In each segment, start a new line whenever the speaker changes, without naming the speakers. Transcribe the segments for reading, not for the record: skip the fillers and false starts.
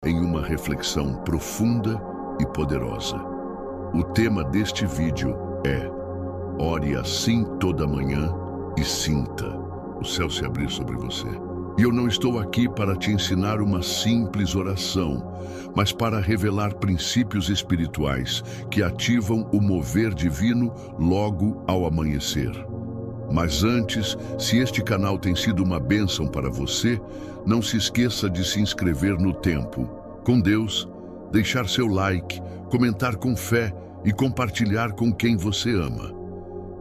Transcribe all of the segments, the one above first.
em uma reflexão profunda e poderosa. O tema deste vídeo é: ore assim toda manhã e sinta o céu se abrir sobre você. E eu não estou aqui para te ensinar uma simples oração, mas para revelar princípios espirituais que ativam o mover divino logo ao amanhecer. Mas antes, se este canal tem sido uma bênção para você, não se esqueça de se inscrever no Tempo com Deus, deixar seu like, comentar com fé e compartilhar com quem você ama.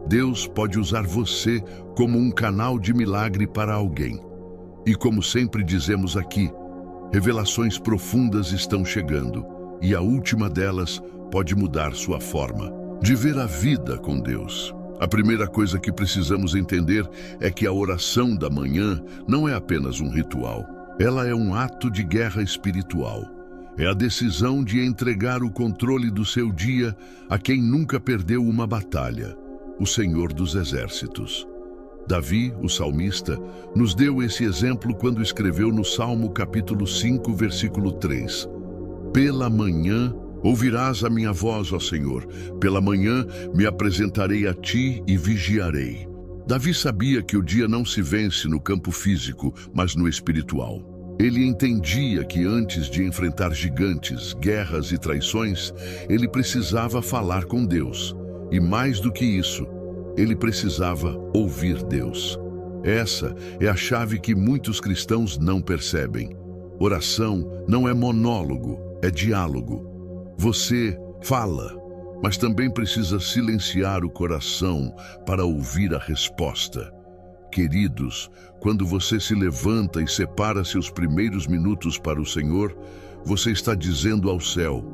Deus pode usar você como um canal de milagre para alguém. E como sempre dizemos aqui, revelações profundas estão chegando, e a última delas pode mudar sua forma de ver a vida com Deus. A primeira coisa que precisamos entender é que a oração da manhã não é apenas um ritual. Ela é um ato de guerra espiritual. É a decisão de entregar o controle do seu dia a quem nunca perdeu uma batalha, o Senhor dos Exércitos. Davi, o salmista, nos deu esse exemplo quando escreveu no Salmo capítulo 5, versículo 3. Pela manhã ouvirás a minha voz, ó Senhor. Pela manhã me apresentarei a ti e vigiarei. Davi sabia que o dia não se vence no campo físico, mas no espiritual. Ele entendia que antes de enfrentar gigantes, guerras e traições, ele precisava falar com Deus. E mais do que isso, ele precisava ouvir Deus. Essa é a chave que muitos cristãos não percebem. Oração não é monólogo, é diálogo. Você fala, mas também precisa silenciar o coração para ouvir a resposta. Queridos, quando você se levanta e separa seus primeiros minutos para o Senhor, você está dizendo ao céu: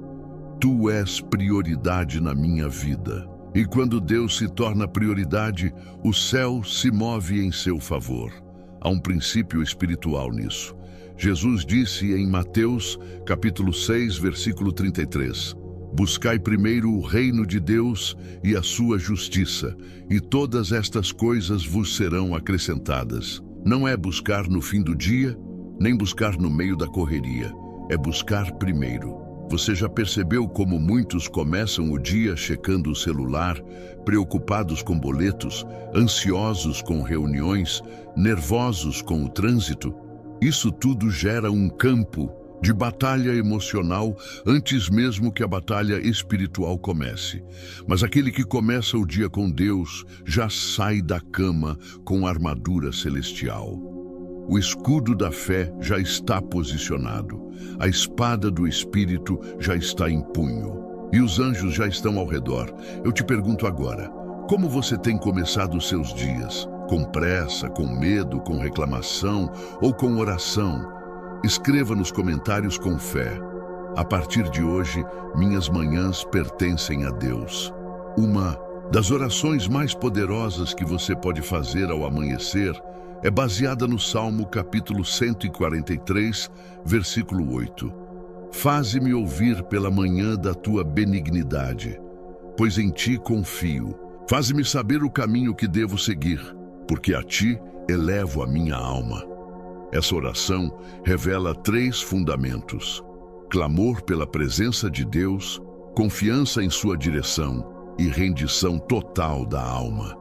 Tu és prioridade na minha vida. E quando Deus se torna prioridade, o céu se move em seu favor. Há um princípio espiritual nisso. Jesus disse em Mateus, capítulo 6, versículo 33, Buscai primeiro o reino de Deus e a sua justiça, e todas estas coisas vos serão acrescentadas. Não é buscar no fim do dia, nem buscar no meio da correria. É buscar primeiro. Você já percebeu como muitos começam o dia checando o celular, preocupados com boletos, ansiosos com reuniões, nervosos com o trânsito? Isso tudo gera um campo de batalha emocional antes mesmo que a batalha espiritual comece. Mas aquele que começa o dia com Deus já sai da cama com armadura celestial. O escudo da fé já está posicionado. A espada do Espírito já está em punho. E os anjos já estão ao redor. Eu te pergunto agora, como você tem começado os seus dias? Com pressa, com medo, com reclamação ou com oração? Escreva nos comentários com fé. A partir de hoje, minhas manhãs pertencem a Deus. Uma das orações mais poderosas que você pode fazer ao amanhecer é baseada no Salmo capítulo 143, versículo 8. Faze-me ouvir pela manhã da tua benignidade, pois em ti confio. Faze-me saber o caminho que devo seguir, porque a ti elevo a minha alma. Essa oração revela 3 fundamentos: clamor pela presença de Deus, confiança em sua direção e rendição total da alma.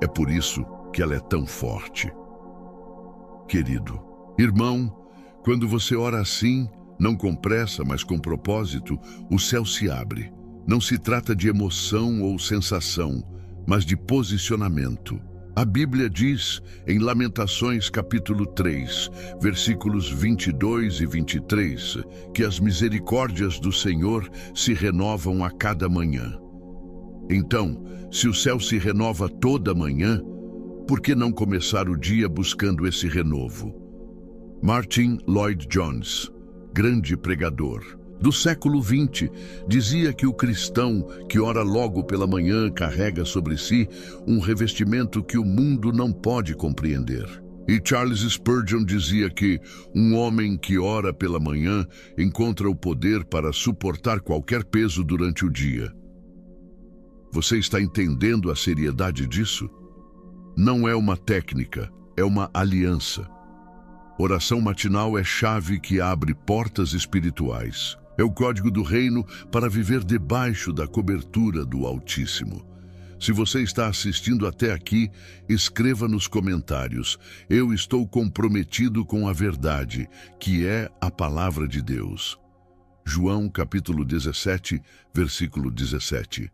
É por isso que ela é tão forte. Querido irmão, quando você ora assim, não com pressa, mas com propósito, o céu se abre. Não se trata de emoção ou sensação, mas de posicionamento. A Bíblia diz, em Lamentações capítulo 3, versículos 22 e 23, que as misericórdias do Senhor se renovam a cada manhã. Então, se o céu se renova toda manhã, por que não começar o dia buscando esse renovo? Martin Lloyd-Jones, grande pregador do século XX, dizia que o cristão que ora logo pela manhã carrega sobre si um revestimento que o mundo não pode compreender. E Charles Spurgeon dizia que um homem que ora pela manhã encontra o poder para suportar qualquer peso durante o dia. Você está entendendo a seriedade disso? Não é uma técnica, é uma aliança. Oração matinal é chave que abre portas espirituais. É o código do reino para viver debaixo da cobertura do Altíssimo. Se você está assistindo até aqui, escreva nos comentários: eu estou comprometido com a verdade, que é a palavra de Deus. João capítulo 17, versículo 17.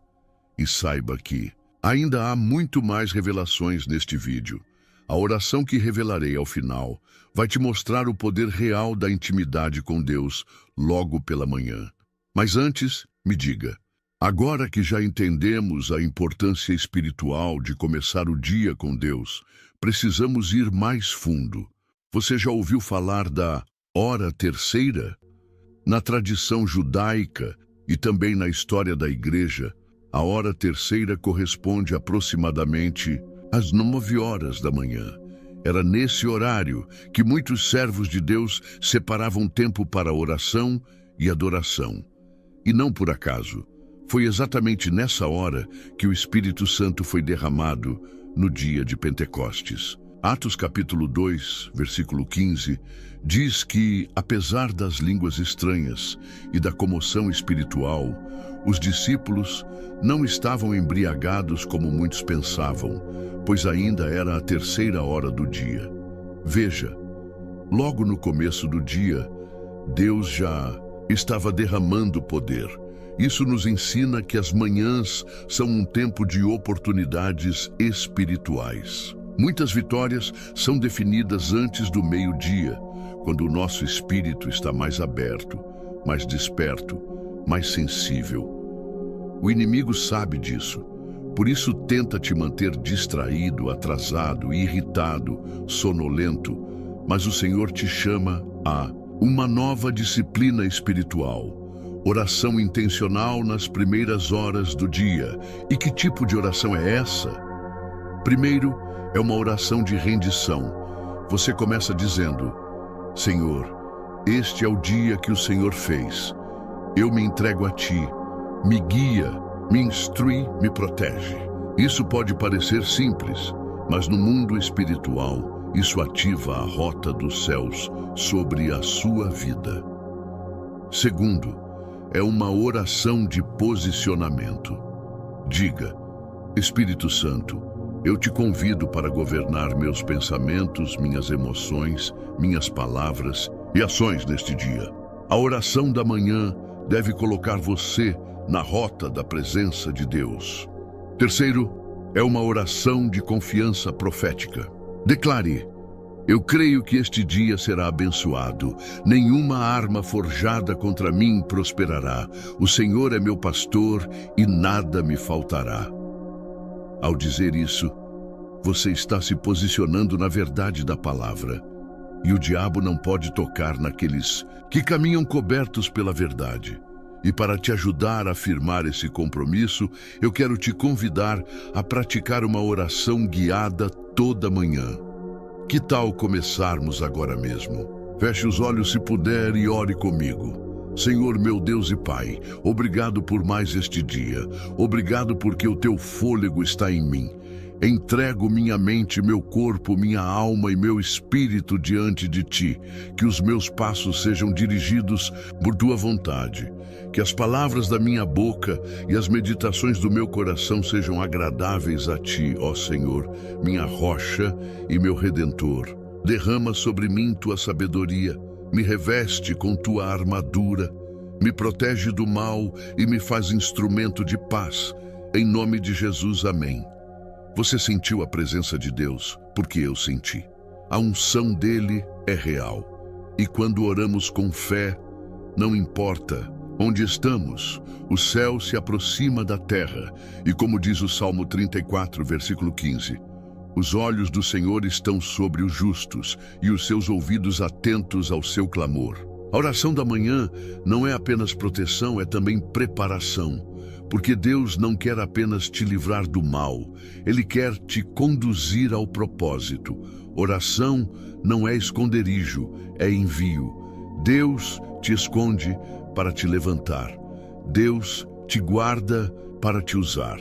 E saiba que ainda há muito mais revelações neste vídeo. A oração que revelarei ao final vai te mostrar o poder real da intimidade com Deus logo pela manhã. Mas antes, me diga, agora que já entendemos a importância espiritual de começar o dia com Deus, precisamos ir mais fundo. Você já ouviu falar da hora terceira? Na tradição judaica e também na história da igreja, a hora terceira corresponde aproximadamente às 9 horas da manhã. Era nesse horário que muitos servos de Deus separavam tempo para oração e adoração. E não por acaso. Foi exatamente nessa hora que o Espírito Santo foi derramado no dia de Pentecostes. Atos capítulo 2, versículo 15, diz que, apesar das línguas estranhas e da comoção espiritual, os discípulos não estavam embriagados como muitos pensavam, pois ainda era a terceira hora do dia. Veja, logo no começo do dia, Deus já estava derramando poder. Isso nos ensina que as manhãs são um tempo de oportunidades espirituais. Muitas vitórias são definidas antes do meio-dia, quando o nosso espírito está mais aberto, mais desperto, mais sensível. O inimigo sabe disso, por isso tenta te manter distraído, atrasado, irritado, sonolento, mas o Senhor te chama a uma nova disciplina espiritual. Oração intencional nas primeiras horas do dia. E que tipo de oração é essa? Primeiro, é uma oração de rendição. Você começa dizendo: Senhor, este é o dia que o Senhor fez. Eu me entrego a Ti. Me guia, me instrui, me protege. Isso pode parecer simples, mas no mundo espiritual, isso ativa a rota dos céus sobre a sua vida. Segundo, é uma oração de posicionamento. Diga: Espírito Santo, eu te convido para governar meus pensamentos, minhas emoções, minhas palavras e ações neste dia. A oração da manhã deve colocar você na rota da presença de Deus. Terceiro, é uma oração de confiança profética. Declare: eu creio que este dia será abençoado. Nenhuma arma forjada contra mim prosperará. O Senhor é meu pastor e nada me faltará. Ao dizer isso, você está se posicionando na verdade da palavra. E o diabo não pode tocar naqueles que caminham cobertos pela verdade. E para te ajudar a afirmar esse compromisso, eu quero te convidar a praticar uma oração guiada toda manhã. Que tal começarmos agora mesmo? Feche os olhos se puder e ore comigo. Senhor, meu Deus e Pai, obrigado por mais este dia. Obrigado porque o Teu fôlego está em mim. Entrego minha mente, meu corpo, minha alma e meu espírito diante de Ti. Que os meus passos sejam dirigidos por Tua vontade. Que as palavras da minha boca e as meditações do meu coração sejam agradáveis a Ti, ó Senhor, minha rocha e meu Redentor. Derrama sobre mim Tua sabedoria, me reveste com Tua armadura, me protege do mal e me faz instrumento de paz. Em nome de Jesus, amém. Você sentiu a presença de Deus, porque eu senti. A unção dele é real. E quando oramos com fé, não importa onde estamos, o céu se aproxima da terra. E como diz o Salmo 34, versículo 15, os olhos do Senhor estão sobre os justos e os seus ouvidos atentos ao seu clamor. A oração da manhã não é apenas proteção, é também preparação. Porque Deus não quer apenas te livrar do mal, Ele quer te conduzir ao propósito. Oração não é esconderijo, é envio. Deus te esconde para te levantar. Deus te guarda para te usar.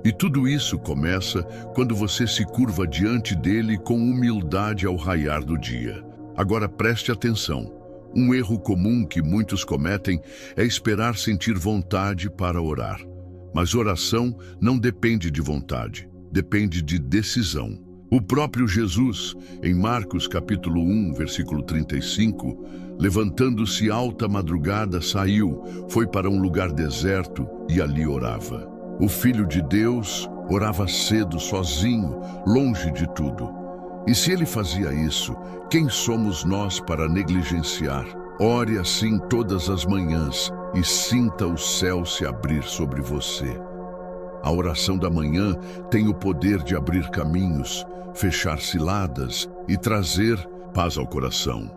E tudo isso começa quando você se curva diante dele com humildade ao raiar do dia. Agora preste atenção. Um erro comum que muitos cometem é esperar sentir vontade para orar. Mas oração não depende de vontade, depende de decisão. O próprio Jesus, em Marcos capítulo 1, versículo 35, levantando-se alta madrugada, saiu, foi para um lugar deserto e ali orava. O Filho de Deus orava cedo, sozinho, longe de tudo. E se ele fazia isso, quem somos nós para negligenciar? Ore assim todas as manhãs e sinta o céu se abrir sobre você. A oração da manhã tem o poder de abrir caminhos, fechar ciladas e trazer paz ao coração.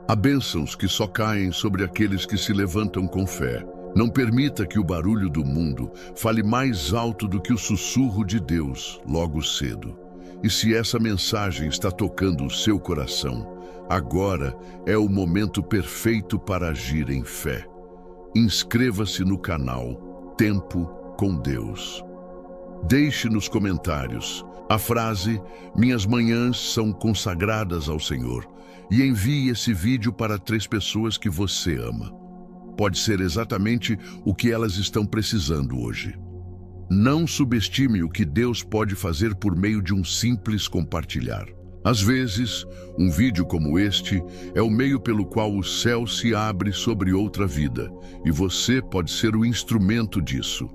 Há bênçãos que só caem sobre aqueles que se levantam com fé. Não permita que o barulho do mundo fale mais alto do que o sussurro de Deus logo cedo. E se essa mensagem está tocando o seu coração, agora é o momento perfeito para agir em fé. Inscreva-se no canal Tempo com Deus. Deixe nos comentários a frase "Minhas manhãs são consagradas ao Senhor" e envie esse vídeo para 3 pessoas que você ama. Pode ser exatamente o que elas estão precisando hoje. Não subestime o que Deus pode fazer por meio de um simples compartilhar. Às vezes, um vídeo como este é o meio pelo qual o céu se abre sobre outra vida, e você pode ser o instrumento disso.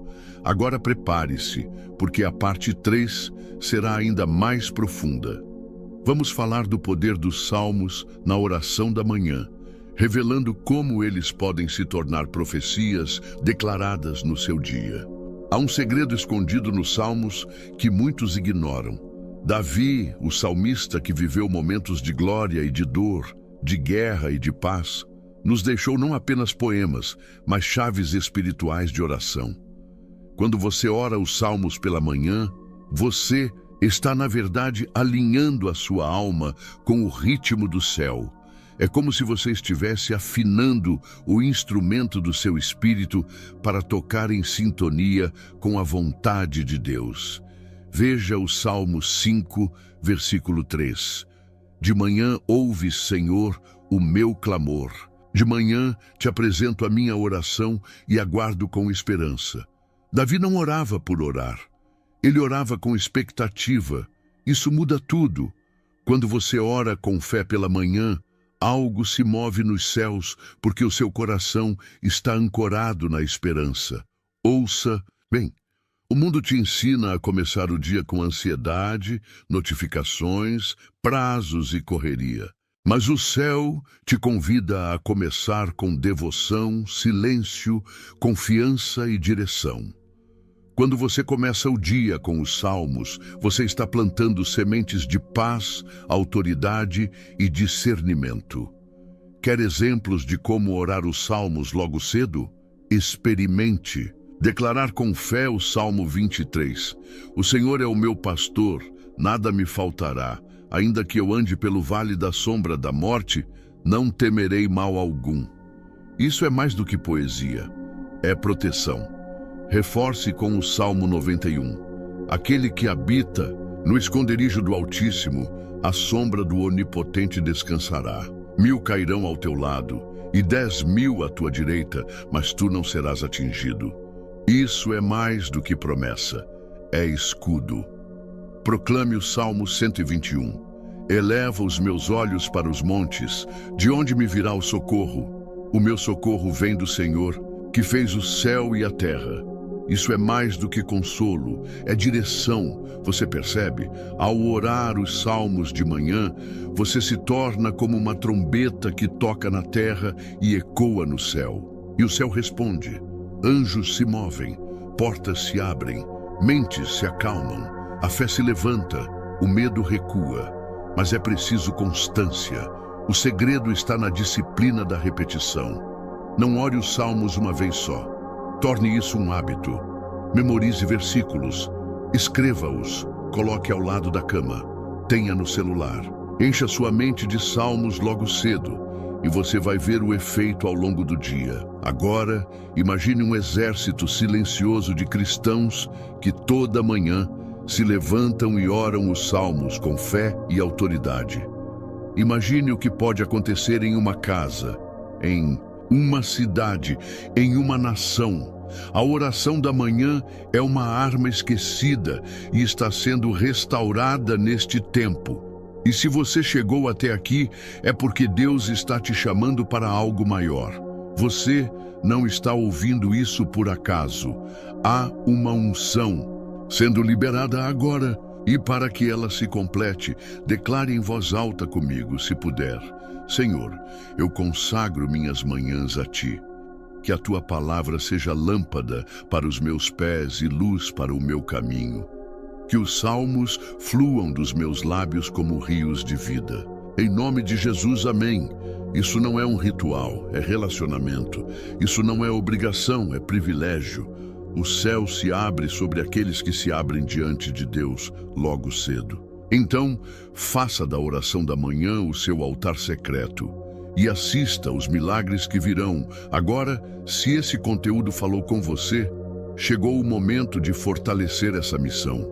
Agora prepare-se, porque a parte 3 será ainda mais profunda. Vamos falar do poder dos salmos na oração da manhã, revelando como eles podem se tornar profecias declaradas no seu dia. Há um segredo escondido nos salmos que muitos ignoram. Davi, o salmista que viveu momentos de glória e de dor, de guerra e de paz, nos deixou não apenas poemas, mas chaves espirituais de oração. Quando você ora os salmos pela manhã, você está, na verdade, alinhando a sua alma com o ritmo do céu. É como se você estivesse afinando o instrumento do seu espírito para tocar em sintonia com a vontade de Deus. Veja o Salmo 5, versículo 3. De manhã ouve, Senhor, o meu clamor. De manhã te apresento a minha oração e aguardo com esperança. Davi não orava por orar. Ele orava com expectativa. Isso muda tudo. Quando você ora com fé pela manhã, algo se move nos céus porque o seu coração está ancorado na esperança. Ouça bem. O mundo te ensina a começar o dia com ansiedade, notificações, prazos e correria. Mas o céu te convida a começar com devoção, silêncio, confiança e direção. Quando você começa o dia com os salmos, você está plantando sementes de paz, autoridade e discernimento. Quer exemplos de como orar os salmos logo cedo? Experimente. Declarar com fé o Salmo 23. O Senhor é o meu pastor, nada me faltará. Ainda que eu ande pelo vale da sombra da morte, não temerei mal algum. Isso é mais do que poesia. É proteção. Reforce com o Salmo 91. Aquele que habita no esconderijo do Altíssimo, à sombra do Onipotente descansará. 1000 cairão ao teu lado e 10.000 à tua direita, mas tu não serás atingido. Isso é mais do que promessa, é escudo. Proclame o Salmo 121. Eleva os meus olhos para os montes, de onde me virá o socorro? O meu socorro vem do Senhor, que fez o céu e a terra. Isso é mais do que consolo, é direção. Você percebe? Ao orar os salmos de manhã, você se torna como uma trombeta que toca na terra e ecoa no céu. E o céu responde. Anjos se movem, portas se abrem, mentes se acalmam, a fé se levanta, o medo recua. Mas é preciso constância. O segredo está na disciplina da repetição. Não ore os salmos uma vez só. Torne isso um hábito. Memorize versículos, escreva-os, coloque ao lado da cama, tenha no celular. Encha sua mente de salmos logo cedo e você vai ver o efeito ao longo do dia. Agora, imagine um exército silencioso de cristãos que toda manhã se levantam e oram os salmos com fé e autoridade. Imagine o que pode acontecer em uma casa, em uma cidade, em uma nação. A oração da manhã é uma arma esquecida e está sendo restaurada neste tempo. E se você chegou até aqui, é porque Deus está te chamando para algo maior. Você não está ouvindo isso por acaso. Há uma unção sendo liberada agora. E para que ela se complete, declare em voz alta comigo, se puder. Senhor, eu consagro minhas manhãs a Ti. Que a Tua palavra seja lâmpada para os meus pés e luz para o meu caminho. Que os salmos fluam dos meus lábios como rios de vida. Em nome de Jesus, amém. Isso não é um ritual, é relacionamento. Isso não é obrigação, é privilégio. O céu se abre sobre aqueles que se abrem diante de Deus logo cedo. Então, faça da oração da manhã o seu altar secreto e assista aos milagres que virão. Agora, se esse conteúdo falou com você, chegou o momento de fortalecer essa missão.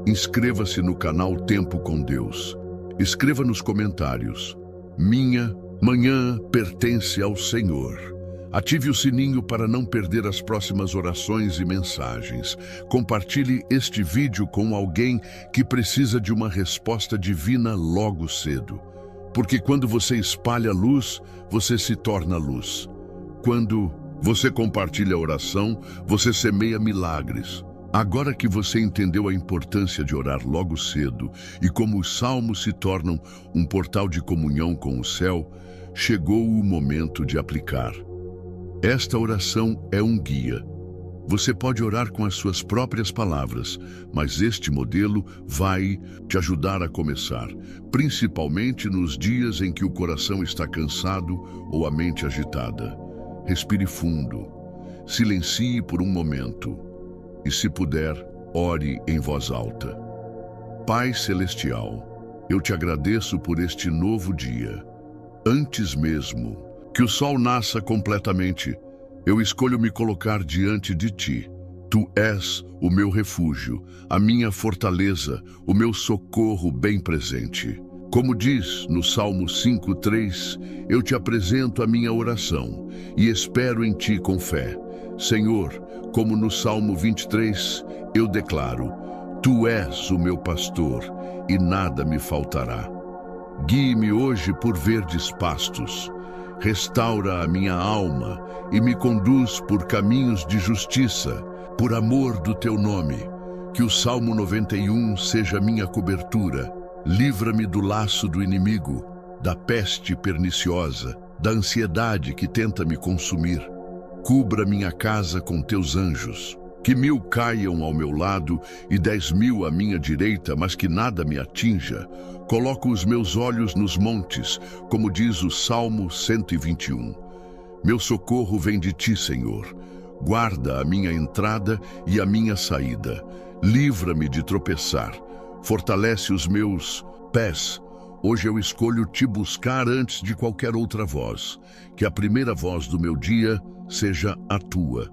Inscreva-se no canal Tempo com Deus. Escreva nos comentários: minha manhã pertence ao Senhor. Ative o sininho para não perder as próximas orações e mensagens. Compartilhe este vídeo com alguém que precisa de uma resposta divina logo cedo. Porque quando você espalha luz, você se torna luz. Quando você compartilha a oração, você semeia milagres. Agora que você entendeu a importância de orar logo cedo e como os salmos se tornam um portal de comunhão com o céu, chegou o momento de aplicar. Esta oração é um guia. Você pode orar com as suas próprias palavras, mas este modelo vai te ajudar a começar, principalmente nos dias em que o coração está cansado ou a mente agitada. Respire fundo, silencie por um momento e, se puder, ore em voz alta. Pai Celestial, eu te agradeço por este novo dia. Antes mesmo que o sol nasça completamente, eu escolho me colocar diante de Ti. Tu és o meu refúgio, a minha fortaleza, o meu socorro bem presente. Como diz no Salmo 5:3, eu te apresento a minha oração e espero em Ti com fé. Senhor, como no Salmo 23, eu declaro: Tu és o meu pastor e nada me faltará. Guie-me hoje por verdes pastos. Restaura a minha alma e me conduz por caminhos de justiça, por amor do Teu nome. Que o Salmo 91 seja minha cobertura. Livra-me do laço do inimigo, da peste perniciosa, da ansiedade que tenta me consumir. Cubra minha casa com Teus anjos. Que 1000 caiam ao meu lado e 10.000 à minha direita, mas que nada me atinja. Coloco os meus olhos nos montes, como diz o Salmo 121. Meu socorro vem de Ti, Senhor. Guarda a minha entrada e a minha saída. Livra-me de tropeçar. Fortalece os meus pés. Hoje eu escolho Te buscar antes de qualquer outra voz. Que a primeira voz do meu dia seja a Tua.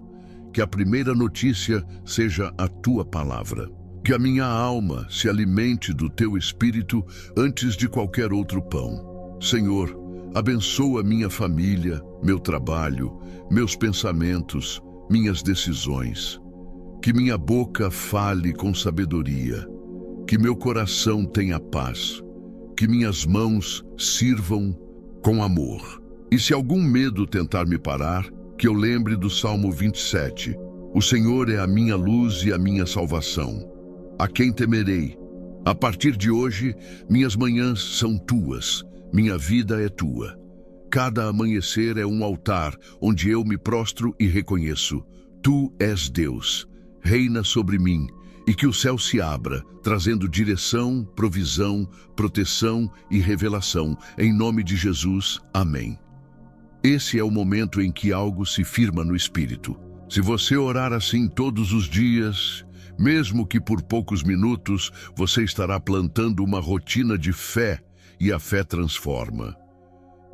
Que a primeira notícia seja a Tua palavra. Que a minha alma se alimente do Teu Espírito antes de qualquer outro pão. Senhor, abençoa minha família, meu trabalho, meus pensamentos, minhas decisões. Que minha boca fale com sabedoria. Que meu coração tenha paz. Que minhas mãos sirvam com amor. E se algum medo tentar me parar, que eu lembre do Salmo 27. O Senhor é a minha luz e a minha salvação. A quem temerei? A partir de hoje, minhas manhãs são Tuas, minha vida é Tua. Cada amanhecer é um altar onde eu me prostro e reconheço: Tu és Deus, reina sobre mim, e que o céu se abra, trazendo direção, provisão, proteção e revelação. Em nome de Jesus, amém. Esse é o momento em que algo se firma no Espírito. Se você orar assim todos os dias, mesmo que por poucos minutos, você estará plantando uma rotina de fé e a fé transforma.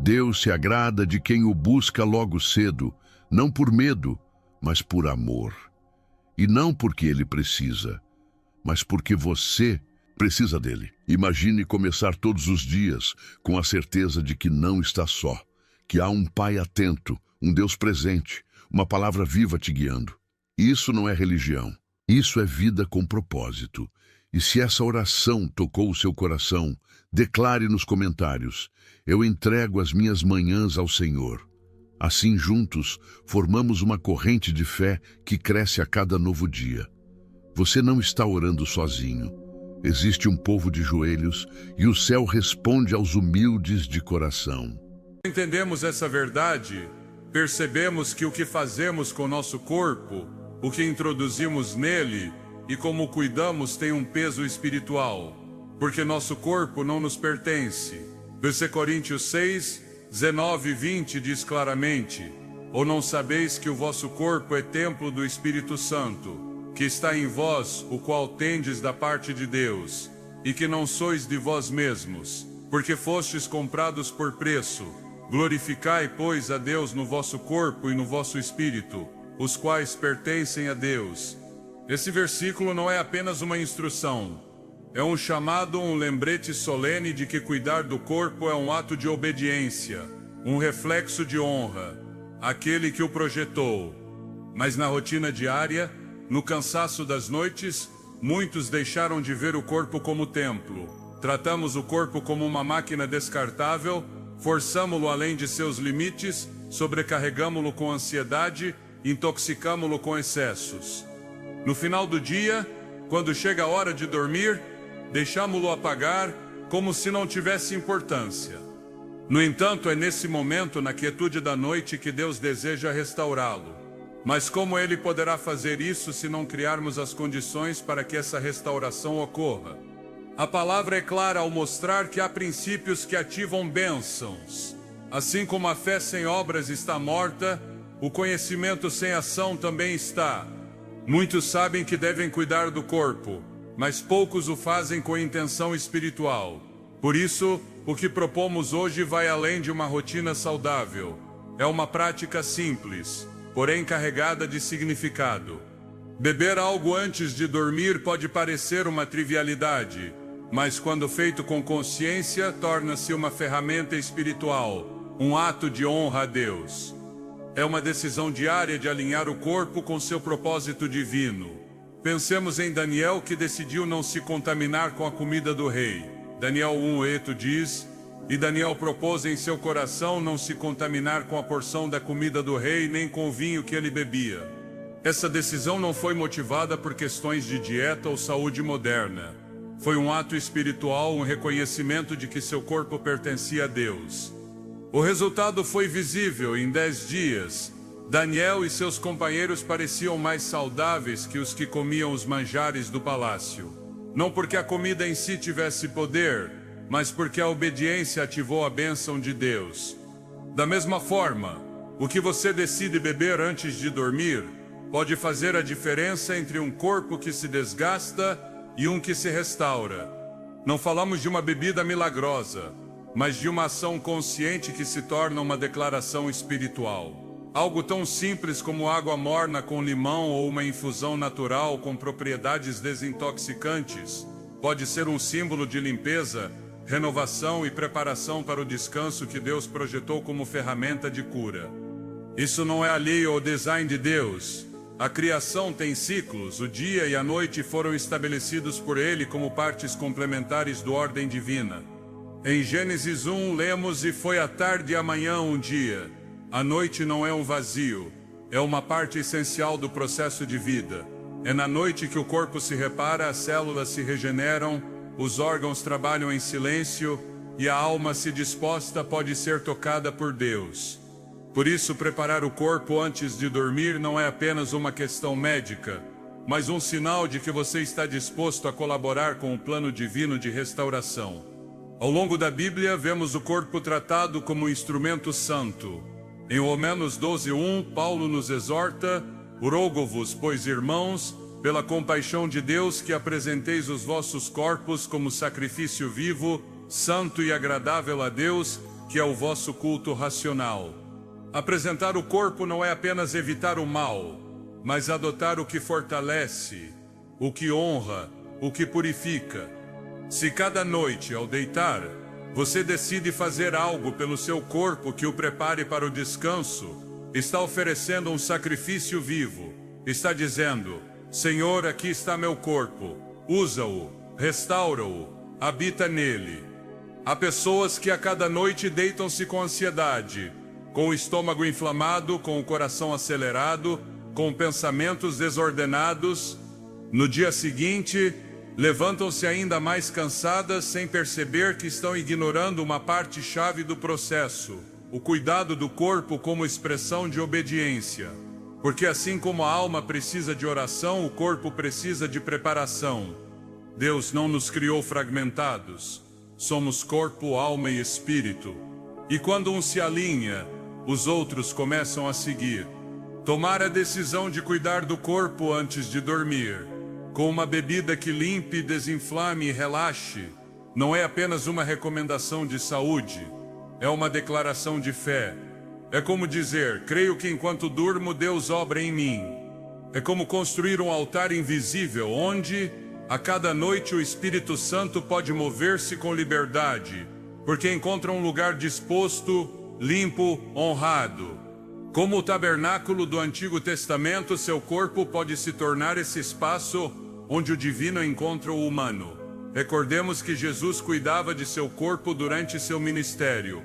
Deus se agrada de quem o busca logo cedo, não por medo, mas por amor. E não porque Ele precisa, mas porque você Precisa dele. Imagine começar todos os dias com a certeza de que não está só, que há um Pai atento, um Deus presente, uma palavra viva te guiando. Isso não é religião, isso é vida com propósito. E se essa oração tocou o seu coração, declare nos comentários: eu entrego as minhas manhãs ao Senhor. Assim, juntos, formamos uma corrente de fé que cresce a cada novo dia. Você não está orando sozinho. Existe um povo de joelhos e o céu responde aos humildes de coração.
Entendemos essa verdade, percebemos que o que fazemos com nosso corpo, o que introduzimos nele e como cuidamos tem um peso espiritual, porque nosso corpo não nos pertence. 1 Coríntios 6, 19 e 20 diz claramente: ou não sabeis que o vosso corpo é templo do Espírito Santo, que está em vós, o qual tendes da parte de Deus, e que não sois de vós mesmos, porque fostes comprados por preço. Glorificai, pois, a Deus no vosso corpo e no vosso espírito, os quais pertencem a Deus. Esse versículo não é apenas uma instrução, é um chamado, um lembrete solene de que cuidar do corpo é um ato de obediência, um reflexo de honra àquele que o projetou. Mas na rotina diária, no cansaço das noites, muitos deixaram de ver o corpo como templo. Tratamos o corpo como uma máquina descartável, forçamo-lo além de seus limites, sobrecarregamo-lo com ansiedade, intoxicamo-lo com excessos. No final do dia, quando chega a hora de dormir, deixamo-lo apagar como se não tivesse importância. No entanto, é nesse momento, na quietude da noite, que Deus deseja restaurá-lo. Mas como Ele poderá fazer isso se não criarmos as condições para que essa restauração ocorra? A palavra é clara ao mostrar que há princípios que ativam bênçãos. Assim como a fé sem obras está morta, o conhecimento sem ação também está. Muitos sabem que devem cuidar do corpo, mas poucos o fazem com intenção espiritual. Por isso, o que propomos hoje vai além de uma rotina saudável. É uma prática simples, porém carregada de significado. Beber algo antes de dormir pode parecer uma trivialidade, mas quando feito com consciência, torna-se uma ferramenta espiritual, um ato de honra a Deus. É uma decisão diária de alinhar o corpo com seu propósito divino. Pensemos em Daniel, que decidiu não se contaminar com a comida do rei. Daniel 1:8 diz: e Daniel propôs em seu coração não se contaminar com a porção da comida do rei, nem com o vinho que ele bebia. Essa decisão não foi motivada por questões de dieta ou saúde moderna. Foi um ato espiritual, um reconhecimento de que seu corpo pertencia a Deus. O resultado foi visível. Em 10 dias, Daniel e seus companheiros pareciam mais saudáveis que os que comiam os manjares do palácio. Não porque a comida em si tivesse poder, mas porque a obediência ativou a bênção de Deus. Da mesma forma, o que você decide beber antes de dormir pode fazer a diferença entre um corpo que se desgasta e um que se restaura. Não falamos de uma bebida milagrosa, mas de uma ação consciente que se torna uma declaração espiritual. Algo tão simples como água morna com limão ou uma infusão natural com propriedades desintoxicantes pode ser um símbolo de limpeza, renovação e preparação para o descanso que Deus projetou como ferramenta de cura. Isso não é alheio ao design de Deus. A criação tem ciclos, o dia e a noite foram estabelecidos por Ele como partes complementares da ordem divina. Em Gênesis 1 lemos: e foi a tarde e amanhã um dia. A noite não é um vazio, é uma parte essencial do processo de vida. É na noite que o corpo se repara, as células se regeneram, os órgãos trabalham em silêncio e a alma, se disposta, pode ser tocada por Deus. Por isso, preparar o corpo antes de dormir não é apenas uma questão médica, mas um sinal de que você está disposto a colaborar com o plano divino de restauração. Ao longo da Bíblia, vemos o corpo tratado como um instrumento santo. Em Romanos 12:1, Paulo nos exorta: rogo-vos, pois, irmãos, pela compaixão de Deus, que apresenteis os vossos corpos como sacrifício vivo, santo e agradável a Deus, que é o vosso culto racional. Apresentar o corpo não é apenas evitar o mal, mas adotar o que fortalece, o que honra, o que purifica. Se cada noite, ao deitar, você decide fazer algo pelo seu corpo que o prepare para o descanso, está oferecendo um sacrifício vivo. Está dizendo: Senhor, aqui está meu corpo, usa-o, restaura-o, habita nele. Há pessoas que a cada noite deitam-se com ansiedade, com o estômago inflamado, com o coração acelerado, com pensamentos desordenados. No dia seguinte, levantam-se ainda mais cansadas sem perceber que estão ignorando uma parte chave do processo: o cuidado do corpo como expressão de obediência. Porque assim como a alma precisa de oração, o corpo precisa de preparação. Deus não nos criou fragmentados. Somos corpo, alma e espírito. E quando um se alinha, os outros começam a seguir. Tomar a decisão de cuidar do corpo antes de dormir, com uma bebida que limpe, desinflame e relaxe, não é apenas uma recomendação de saúde, é uma declaração de fé. É como dizer: creio que enquanto durmo Deus obra em mim. É como construir um altar invisível onde, a cada noite, o Espírito Santo pode mover-se com liberdade, porque encontra um lugar disposto, limpo, honrado. Como o tabernáculo do Antigo Testamento, seu corpo pode se tornar esse espaço onde o divino encontra o humano. Recordemos que Jesus cuidava de seu corpo durante seu ministério.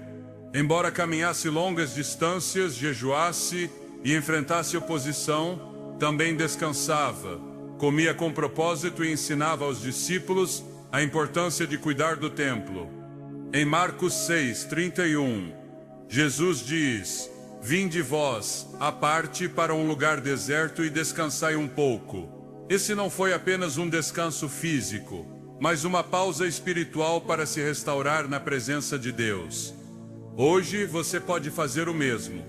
Embora caminhasse longas distâncias, jejuasse e enfrentasse oposição, também descansava. Comia com propósito e ensinava aos discípulos a importância de cuidar do templo. Em Marcos 6:31, Jesus diz: Vinde vós, à parte, para um lugar deserto e descansai um pouco. Esse não foi apenas um descanso físico, mas uma pausa espiritual para se restaurar na presença de Deus. Hoje você pode fazer o mesmo.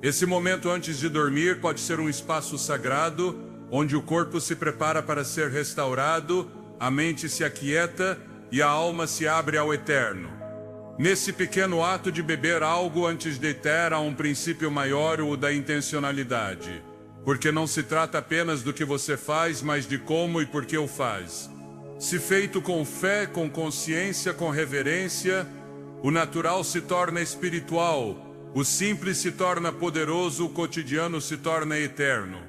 Esse momento antes de dormir pode ser um espaço sagrado, onde o corpo se prepara para ser restaurado, a mente se aquieta e a alma se abre ao eterno. Nesse pequeno ato de beber algo antes de deitar, há um princípio maior, o da intencionalidade. Porque não se trata apenas do que você faz, mas de como e por que o faz. Se feito com fé, com consciência, com reverência, o natural se torna espiritual, o simples se torna poderoso, o cotidiano se torna eterno.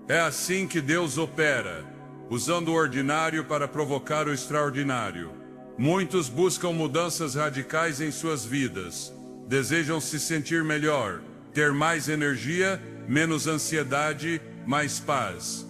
É assim que Deus opera, usando o ordinário para provocar o extraordinário. Muitos buscam mudanças radicais em suas vidas. Desejam se sentir melhor, ter mais energia, menos ansiedade, mais paz.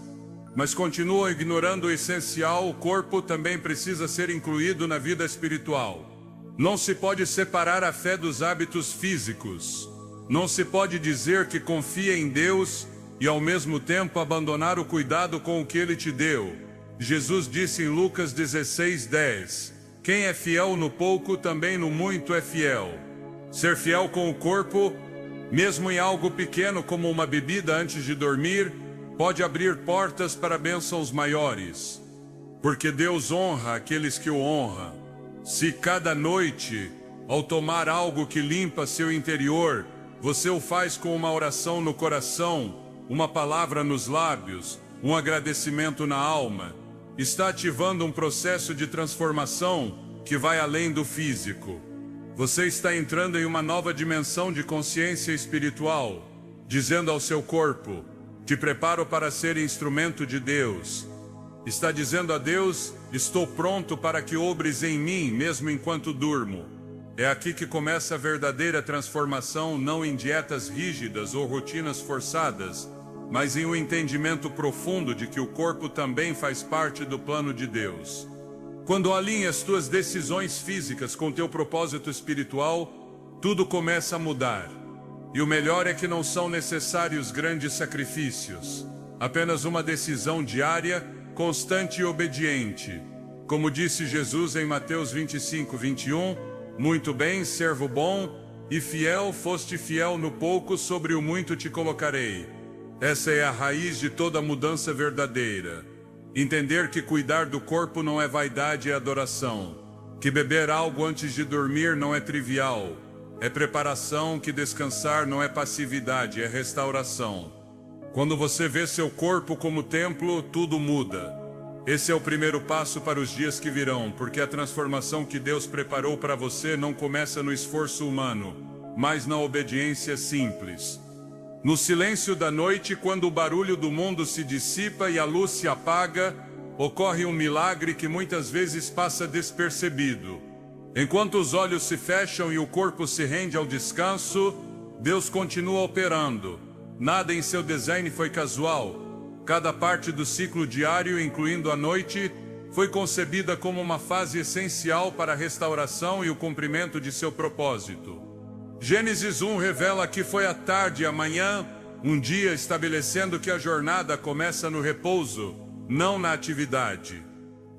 Mas continuam ignorando o essencial: o corpo também precisa ser incluído na vida espiritual. Não se pode separar a fé dos hábitos físicos. Não se pode dizer que confia em Deus e ao mesmo tempo abandonar o cuidado com o que Ele te deu. Jesus disse em Lucas 16:10, quem é fiel no pouco, também no muito é fiel. Ser fiel com o corpo, mesmo em algo pequeno como uma bebida antes de dormir, pode abrir portas para bênçãos maiores. Porque Deus honra aqueles que o honram. Se cada noite, ao tomar algo que limpa seu interior, você o faz com uma oração no coração, uma palavra nos lábios, um agradecimento na alma, está ativando um processo de transformação que vai além do físico. Você está entrando em uma nova dimensão de consciência espiritual, dizendo ao seu corpo: te preparo para ser instrumento de Deus. Está dizendo a Deus: estou pronto para que obres em mim, mesmo enquanto durmo. É aqui que começa a verdadeira transformação, não em dietas rígidas ou rotinas forçadas, mas em um entendimento profundo de que o corpo também faz parte do plano de Deus. Quando alinhas tuas decisões físicas com teu propósito espiritual, tudo começa a mudar. E o melhor é que não são necessários grandes sacrifícios, apenas uma decisão diária, constante e obediente. Como disse Jesus em Mateus 25:21, muito bem, servo bom e fiel, foste fiel no pouco, sobre o muito te colocarei. Essa é a raiz de toda mudança verdadeira. Entender que cuidar do corpo não é vaidade, é adoração. Que beber algo antes de dormir não é trivial, é preparação. Que descansar não é passividade, é restauração. Quando você vê seu corpo como templo, tudo muda. Esse é o primeiro passo para os dias que virão, porque a transformação que Deus preparou para você não começa no esforço humano, mas na obediência simples. No silêncio da noite, quando o barulho do mundo se dissipa e a luz se apaga, ocorre um milagre que muitas vezes passa despercebido. Enquanto os olhos se fecham e o corpo se rende ao descanso, Deus continua operando. Nada em seu design foi casual. Cada parte do ciclo diário, incluindo a noite, foi concebida como uma fase essencial para a restauração e o cumprimento de seu propósito. Gênesis 1 revela que foi a tarde e a manhã, um dia, estabelecendo que a jornada começa no repouso, não na atividade.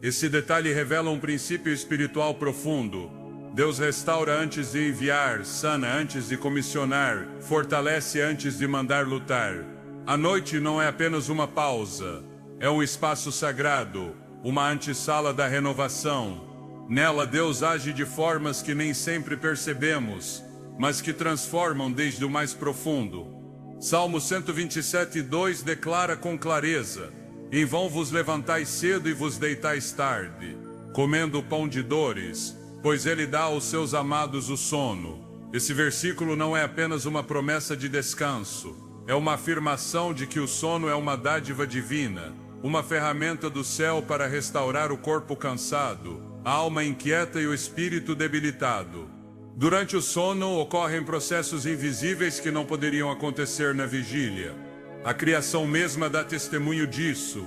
Esse detalhe revela um princípio espiritual profundo. Deus restaura antes de enviar, sana antes de comissionar, fortalece antes de mandar lutar. A noite não é apenas uma pausa, é um espaço sagrado, uma antessala da renovação. Nela Deus age de formas que nem sempre percebemos, mas que transformam desde o mais profundo. Salmo 127:2 declara com clareza: em vão vos levantais cedo e vos deitais tarde, comendo pão de dores, pois ele dá aos seus amados o sono. Esse versículo não é apenas uma promessa de descanso, é uma afirmação de que o sono é uma dádiva divina, uma ferramenta do céu para restaurar o corpo cansado, a alma inquieta e o espírito debilitado. Durante o sono ocorrem processos invisíveis que não poderiam acontecer na vigília. A criação mesma dá testemunho disso.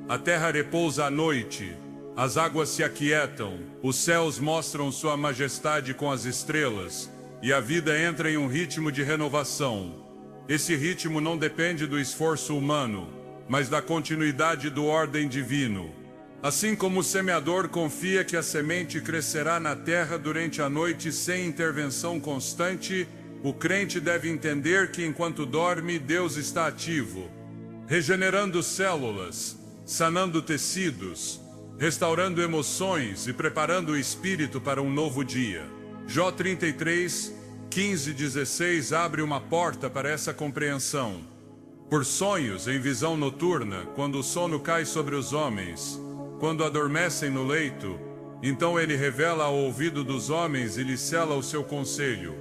A terra repousa à noite, as águas se aquietam, os céus mostram sua majestade com as estrelas, e a vida entra em um ritmo de renovação. Esse ritmo não depende do esforço humano, mas da continuidade do ordem divino. Assim como o semeador confia que a semente crescerá na terra durante a noite sem intervenção constante, o crente deve entender que enquanto dorme, Deus está ativo, regenerando células, sanando tecidos, restaurando emoções e preparando o espírito para um novo dia. Jó 33:15-16 abre uma porta para essa compreensão. Por sonhos em visão noturna, quando o sono cai sobre os homens, quando adormecem no leito, então ele revela ao ouvido dos homens e lhes sela o seu conselho.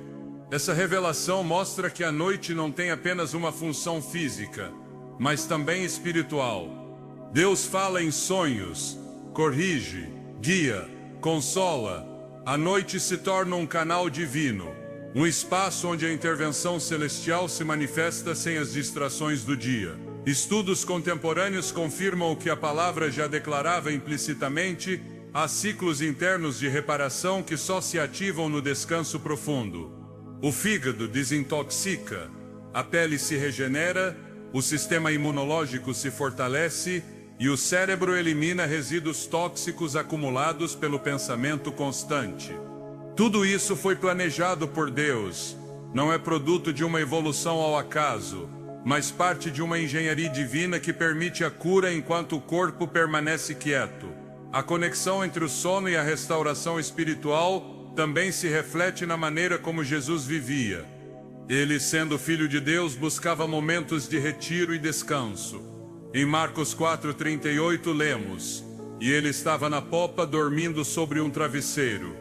Essa revelação mostra que a noite não tem apenas uma função física, mas também espiritual. Deus fala em sonhos, corrige, guia, consola. A noite se torna um canal divino, um espaço onde a intervenção celestial se manifesta sem as distrações do dia. Estudos contemporâneos confirmam o que a palavra já declarava implicitamente: há ciclos internos de reparação que só se ativam no descanso profundo. O fígado desintoxica, a pele se regenera, o sistema imunológico se fortalece e o cérebro elimina resíduos tóxicos acumulados pelo pensamento constante. Tudo isso foi planejado por Deus, não é produto de uma evolução ao acaso, mas parte de uma engenharia divina que permite a cura enquanto o corpo permanece quieto. A conexão entre o sono e a restauração espiritual também se reflete na maneira como Jesus vivia. Ele, sendo Filho de Deus, buscava momentos de retiro e descanso. Em Marcos 4:38 lemos: e ele estava na popa dormindo sobre um travesseiro.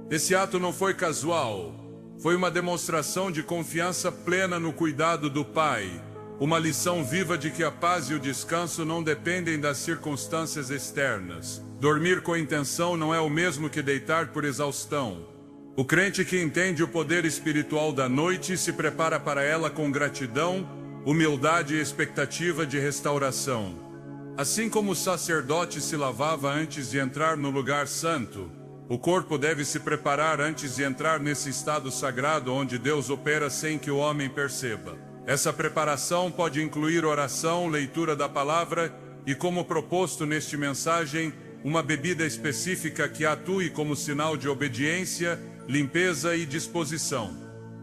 Esse ato não foi casual, foi uma demonstração de confiança plena no cuidado do Pai, uma lição viva de que a paz e o descanso não dependem das circunstâncias externas. Dormir com intenção não é o mesmo que deitar por exaustão. O crente que entende o poder espiritual da noite se prepara para ela com gratidão, humildade e expectativa de restauração. Assim como o sacerdote se lavava antes de entrar no lugar santo, o corpo deve se preparar antes de entrar nesse estado sagrado onde Deus opera sem que o homem perceba. Essa preparação pode incluir oração, leitura da palavra e, como proposto neste mensagem, uma bebida específica que atue como sinal de obediência, limpeza e disposição.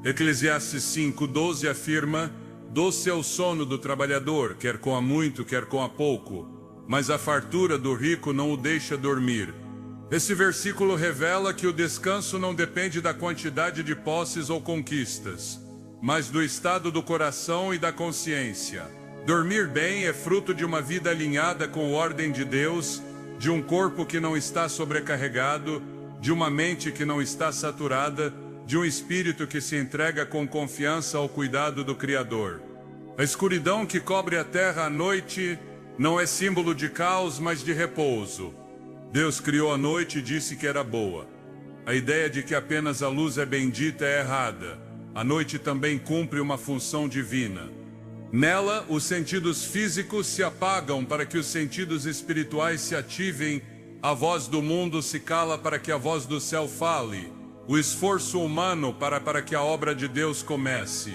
Eclesiastes 5:12 afirma: doce é o sono do trabalhador, quer coma muito, quer coma pouco, mas a fartura do rico não o deixa dormir. Esse versículo revela que o descanso não depende da quantidade de posses ou conquistas, mas do estado do coração e da consciência. Dormir bem é fruto de uma vida alinhada com a ordem de Deus, de um corpo que não está sobrecarregado, de uma mente que não está saturada, de um espírito que se entrega com confiança ao cuidado do Criador. A escuridão que cobre a terra à noite não é símbolo de caos, mas de repouso. Deus criou a noite e disse que era boa. A ideia de que apenas a luz é bendita é errada. A noite também cumpre uma função divina. Nela, os sentidos físicos se apagam para que os sentidos espirituais se ativem, a voz do mundo se cala para que a voz do céu fale, o esforço humano para que a obra de Deus comece.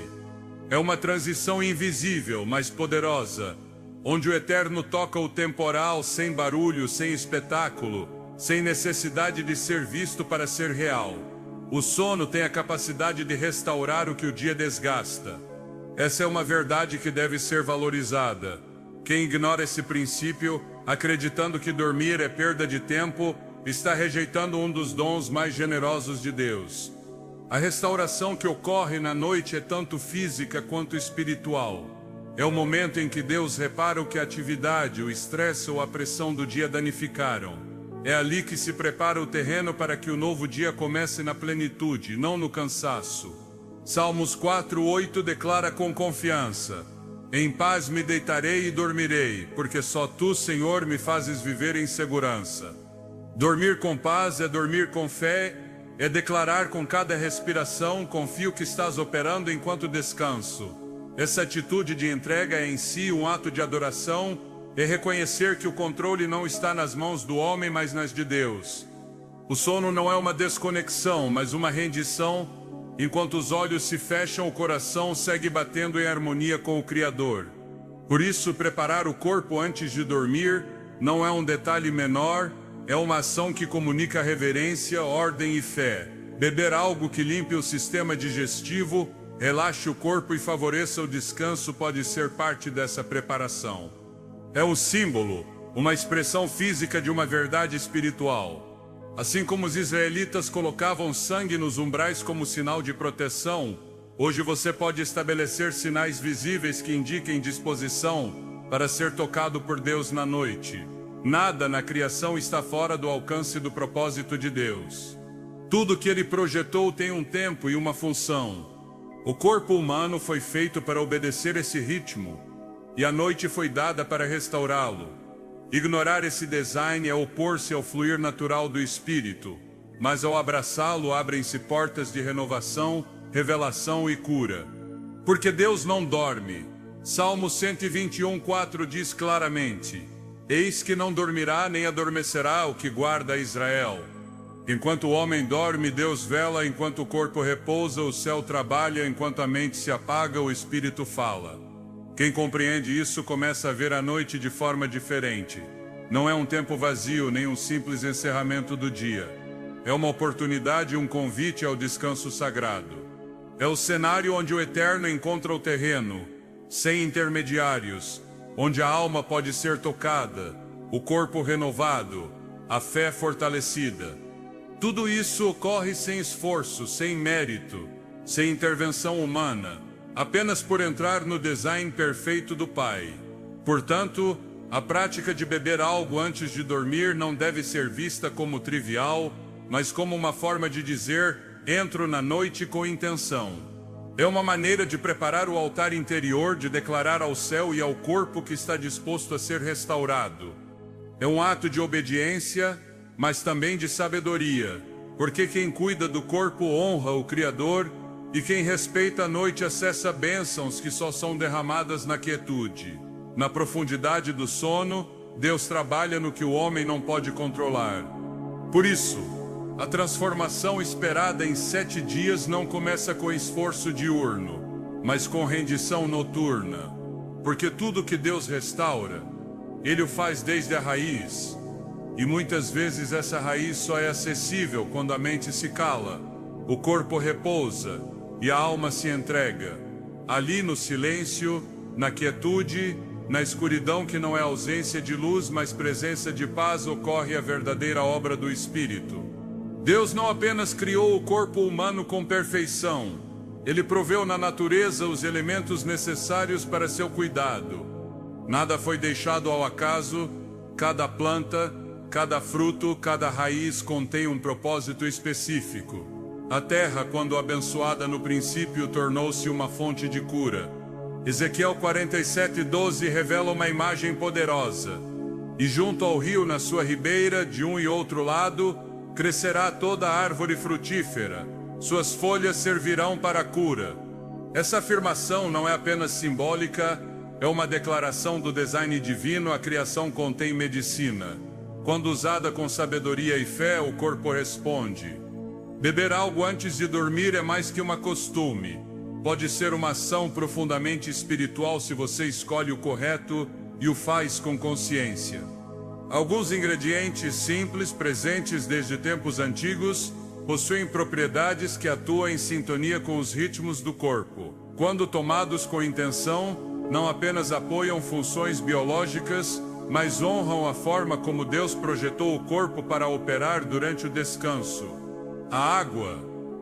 É uma transição invisível, mas poderosa, onde o eterno toca o temporal sem barulho, sem espetáculo, sem necessidade de ser visto para ser real. O sono tem a capacidade de restaurar o que o dia desgasta. Essa é uma verdade que deve ser valorizada. Quem ignora esse princípio, acreditando que dormir é perda de tempo, está rejeitando um dos dons mais generosos de Deus. A restauração que ocorre na noite é tanto física quanto espiritual. É o momento em que Deus repara o que a atividade, o estresse ou a pressão do dia danificaram. É ali que se prepara o terreno para que o novo dia comece na plenitude, não no cansaço. Salmos 4:8 declara com confiança: em paz me deitarei e dormirei, porque só Tu, Senhor, me fazes viver em segurança. Dormir com paz é dormir com fé, é declarar com cada respiração: confio que estás operando enquanto descanso. Essa atitude de entrega é em si um ato de adoração, é reconhecer que o controle não está nas mãos do homem, mas nas de Deus. O sono não é uma desconexão, mas uma rendição. Enquanto os olhos se fecham, o coração segue batendo em harmonia com o Criador. Por isso, preparar o corpo antes de dormir não é um detalhe menor, é uma ação que comunica reverência, ordem e fé. Beber algo que limpe o sistema digestivo, relaxe o corpo e favoreça o descanso pode ser parte dessa preparação. É um símbolo, uma expressão física de uma verdade espiritual. Assim como os israelitas colocavam sangue nos umbrais como sinal de proteção, hoje você pode estabelecer sinais visíveis que indiquem disposição para ser tocado por Deus na noite. Nada na criação está fora do alcance do propósito de Deus. Tudo que Ele projetou tem um tempo e uma função. O corpo humano foi feito para obedecer esse ritmo, e a noite foi dada para restaurá-lo. Ignorar esse design é opor-se ao fluir natural do Espírito, mas ao abraçá-lo abrem-se portas de renovação, revelação e cura. Porque Deus não dorme. Salmo 121:4 diz claramente: eis que não dormirá nem adormecerá o que guarda Israel. Enquanto o homem dorme, Deus vela; enquanto o corpo repousa, o céu trabalha; enquanto a mente se apaga, o Espírito fala. Quem compreende isso começa a ver a noite de forma diferente. Não é um tempo vazio, nem um simples encerramento do dia. É uma oportunidade e um convite ao descanso sagrado. É o cenário onde o eterno encontra o terreno, sem intermediários, onde a alma pode ser tocada, o corpo renovado, a fé fortalecida. Tudo isso ocorre sem esforço, sem mérito, sem intervenção humana, apenas por entrar no design perfeito do Pai. Portanto, a prática de beber algo antes de dormir não deve ser vista como trivial, mas como uma forma de dizer: entro na noite com intenção. É uma maneira de preparar o altar interior, de declarar ao céu e ao corpo que está disposto a ser restaurado. É um ato de obediência, mas também de sabedoria, porque quem cuida do corpo honra o Criador, e quem respeita a noite acessa bênçãos que só são derramadas na quietude. Na profundidade do sono, Deus trabalha no que o homem não pode controlar. Por isso, a transformação esperada em 7 dias não começa com esforço diurno, mas com rendição noturna. Porque tudo que Deus restaura, Ele o faz desde a raiz. E muitas vezes essa raiz só é acessível quando a mente se cala, o corpo repousa e a alma se entrega. Ali no silêncio, na quietude, na escuridão que não é ausência de luz, mas presença de paz, ocorre a verdadeira obra do Espírito. Deus não apenas criou o corpo humano com perfeição, Ele proveu na natureza os elementos necessários para seu cuidado. Nada foi deixado ao acaso, cada planta, Cada fruto, cada raiz contém um propósito específico. A terra, quando abençoada no princípio, tornou-se uma fonte de cura. Ezequiel 47:12 revela uma imagem poderosa. E junto ao rio, na sua ribeira, de um e outro lado, crescerá toda árvore frutífera. Suas folhas servirão para a cura. Essa afirmação não é apenas simbólica, é uma declaração do design divino. A criação contém medicina. Quando usada com sabedoria e fé, o corpo responde. Beber algo antes de dormir é mais que uma costume. Pode ser uma ação profundamente espiritual se você escolhe o correto e o faz com consciência. Alguns ingredientes simples, presentes desde tempos antigos, possuem propriedades que atuam em sintonia com os ritmos do corpo. Quando tomados com intenção, não apenas apoiam funções biológicas, mas honram a forma como Deus projetou o corpo para operar durante o descanso. A água,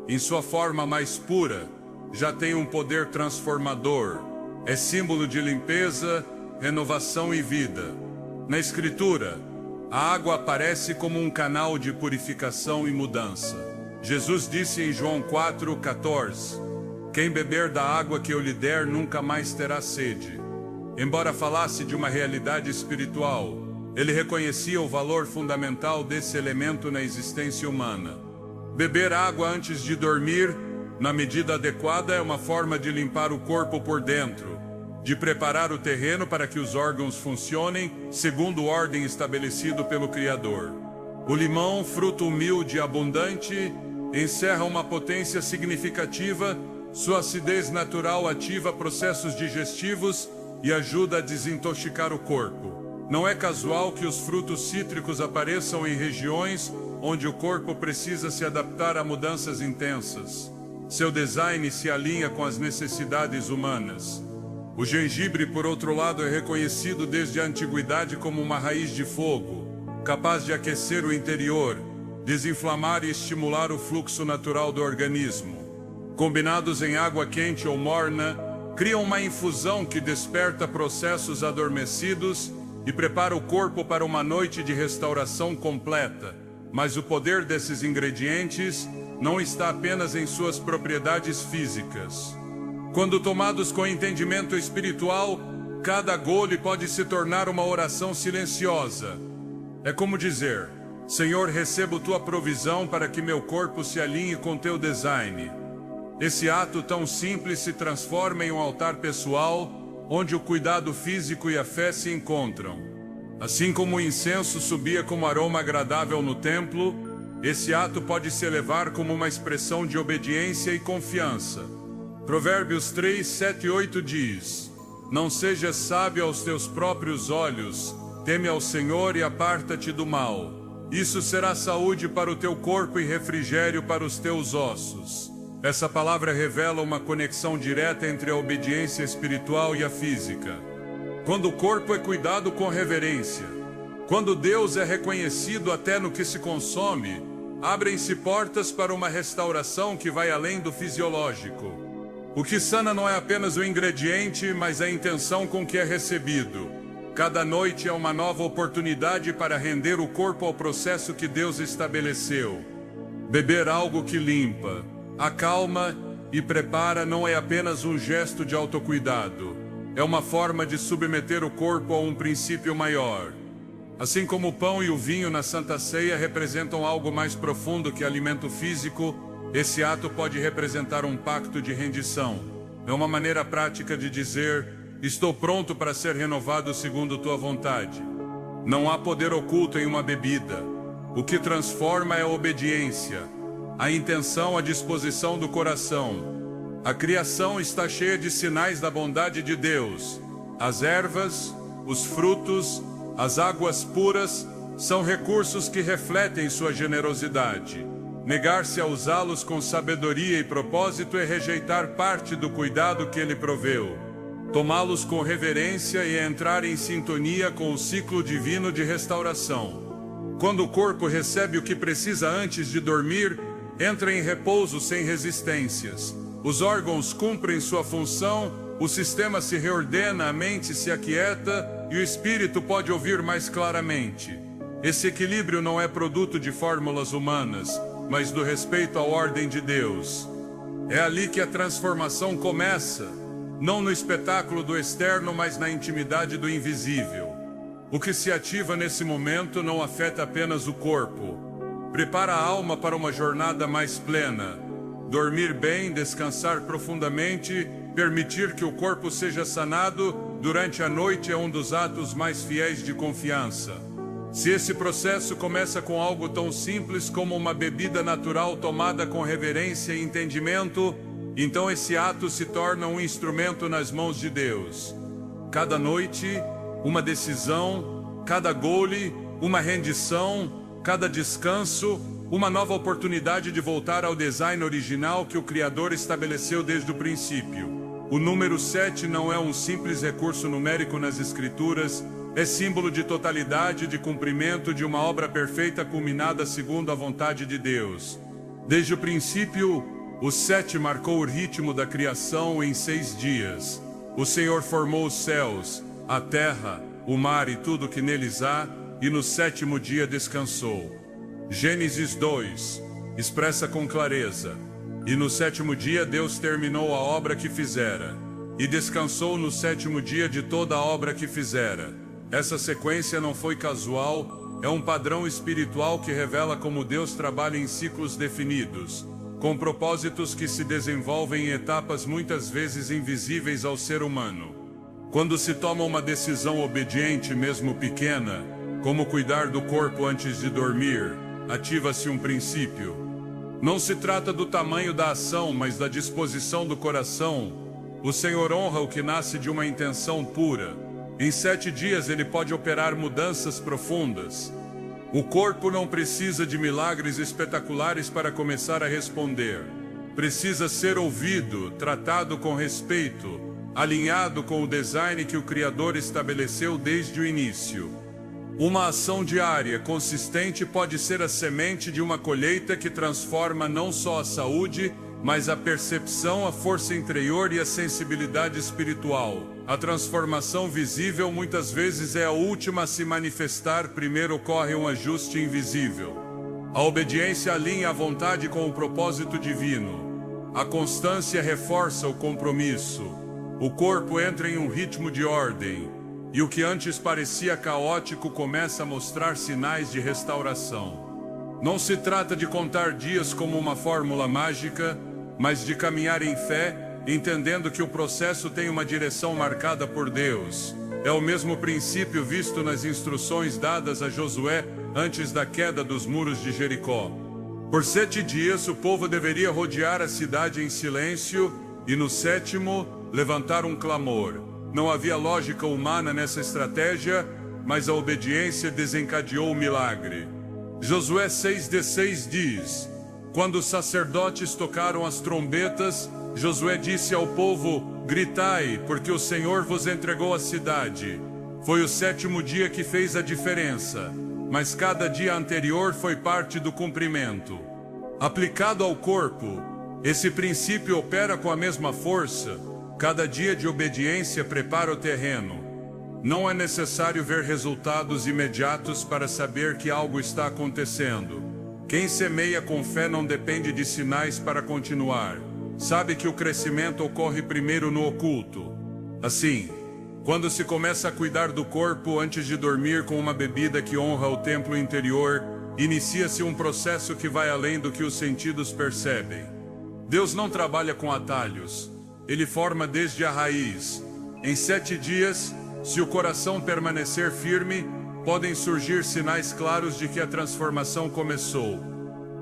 em sua forma mais pura, já tem um poder transformador. É símbolo de limpeza, renovação e vida. Na Escritura, a água aparece como um canal de purificação e mudança. Jesus disse em João 4:14, quem beber da água que eu lhe der nunca mais terá sede. Embora falasse de uma realidade espiritual, ele reconhecia o valor fundamental desse elemento na existência humana. Beber água antes de dormir, na medida adequada, é uma forma de limpar o corpo por dentro, de preparar o terreno para que os órgãos funcionem segundo a ordem estabelecida pelo Criador. O limão, fruto humilde e abundante, encerra uma potência significativa. Sua acidez natural ativa processos digestivos e ajuda a desintoxicar o corpo. Não é casual que os frutos cítricos apareçam em regiões onde o corpo precisa se adaptar a mudanças intensas. Seu design se alinha com as necessidades humanas. O gengibre, por outro lado, é reconhecido desde a antiguidade como uma raiz de fogo, capaz de aquecer o interior, desinflamar e estimular o fluxo natural do organismo. Combinados em água quente ou morna, criam uma infusão que desperta processos adormecidos e prepara o corpo para uma noite de restauração completa. Mas o poder desses ingredientes não está apenas em suas propriedades físicas. Quando tomados com entendimento espiritual, cada gole pode se tornar uma oração silenciosa. É como dizer, Senhor, recebo tua provisão para que meu corpo se alinhe com teu design. Esse ato tão simples se transforma em um altar pessoal, onde o cuidado físico e a fé se encontram. Assim como o incenso subia como aroma agradável no templo, esse ato pode se elevar como uma expressão de obediência e confiança. Provérbios 3, 7 e 8 diz, não sejas sábio aos teus próprios olhos, teme ao Senhor e aparta-te do mal. Isso será saúde para o teu corpo e refrigério para os teus ossos. Essa palavra revela uma conexão direta entre a obediência espiritual e a física. Quando o corpo é cuidado com reverência, quando Deus é reconhecido até no que se consome, abrem-se portas para uma restauração que vai além do fisiológico. O que sana não é apenas o ingrediente, mas a intenção com que é recebido. Cada noite é uma nova oportunidade para render o corpo ao processo que Deus estabeleceu. Beber algo que limpa, acalma e prepara não é apenas um gesto de autocuidado. É uma forma de submeter o corpo a um princípio maior. Assim como o pão e o vinho na Santa Ceia representam algo mais profundo que alimento físico, esse ato pode representar um pacto de rendição. É uma maneira prática de dizer, estou pronto para ser renovado segundo tua vontade. Não há poder oculto em uma bebida. O que transforma é a obediência, a intenção, a disposição do coração. A criação está cheia de sinais da bondade de Deus. As ervas, os frutos, as águas puras são recursos que refletem sua generosidade. Negar-se a usá-los com sabedoria e propósito é rejeitar parte do cuidado que ele proveu. Tomá-los com reverência e entrar em sintonia com o ciclo divino de restauração. Quando o corpo recebe o que precisa antes de dormir, entra em repouso sem resistências. Os órgãos cumprem sua função, o sistema se reordena, a mente se aquieta e o espírito pode ouvir mais claramente. Esse equilíbrio não é produto de fórmulas humanas, mas do respeito à ordem de Deus. É ali que a transformação começa, não no espetáculo do externo, mas na intimidade do invisível. O que se ativa nesse momento não afeta apenas o corpo. Prepara a alma para uma jornada mais plena. Dormir bem, descansar profundamente, permitir que o corpo seja sanado durante a noite é um dos atos mais fiéis de confiança. Se esse processo começa com algo tão simples como uma bebida natural tomada com reverência e entendimento, então esse ato se torna um instrumento nas mãos de Deus. Cada noite, uma decisão, cada gole, uma rendição, cada descanso, uma nova oportunidade de voltar ao design original que o Criador estabeleceu desde o princípio. O número 7 não é um simples recurso numérico nas Escrituras, é símbolo de totalidade, de cumprimento de uma obra perfeita culminada segundo a vontade de Deus. Desde o princípio, o 7 marcou o ritmo da criação em 6 dias. O Senhor formou os céus, a terra, o mar e tudo que neles há, e no 7º dia descansou. Gênesis 2 expressa com clareza: e no 7º dia Deus terminou a obra que fizera, e descansou no 7º dia de toda a obra que fizera. Essa sequência não foi casual, é um padrão espiritual que revela como Deus trabalha em ciclos definidos, com propósitos que se desenvolvem em etapas muitas vezes invisíveis ao ser humano. Quando se toma uma decisão obediente, mesmo pequena, como cuidar do corpo antes de dormir, ativa-se um princípio. Não se trata do tamanho da ação, mas da disposição do coração. O Senhor honra o que nasce de uma intenção pura. Em 7 dias ele pode operar mudanças profundas. O corpo não precisa de milagres espetaculares para começar a responder. Precisa ser ouvido, tratado com respeito, alinhado com o design que o Criador estabeleceu desde o início. Uma ação diária consistente pode ser a semente de uma colheita que transforma não só a saúde, mas a percepção, a força interior e a sensibilidade espiritual. A transformação visível muitas vezes é a última a se manifestar, primeiro ocorre um ajuste invisível. A obediência alinha a vontade com o propósito divino. A constância reforça o compromisso. O corpo entra em um ritmo de ordem, e o que antes parecia caótico começa a mostrar sinais de restauração. Não se trata de contar dias como uma fórmula mágica, mas de caminhar em fé, entendendo que o processo tem uma direção marcada por Deus. É o mesmo princípio visto nas instruções dadas a Josué antes da queda dos muros de Jericó. Por 7 dias o povo deveria rodear a cidade em silêncio e no 7º levantar um clamor. Não havia lógica humana nessa estratégia, mas a obediência desencadeou o milagre. Josué 6:16 diz: quando os sacerdotes tocaram as trombetas, Josué disse ao povo: gritai, porque o Senhor vos entregou a cidade. Foi o 7º dia que fez a diferença, mas cada dia anterior foi parte do cumprimento. Aplicado ao corpo, esse princípio opera com a mesma força. Cada dia de obediência prepara o terreno. Não é necessário ver resultados imediatos para saber que algo está acontecendo. Quem semeia com fé não depende de sinais para continuar. Sabe que o crescimento ocorre primeiro no oculto. Assim, quando se começa a cuidar do corpo antes de dormir com uma bebida que honra o templo interior, inicia-se um processo que vai além do que os sentidos percebem. Deus não trabalha com atalhos. Ele forma desde a raiz. Em 7 dias, se o coração permanecer firme, podem surgir sinais claros de que a transformação começou.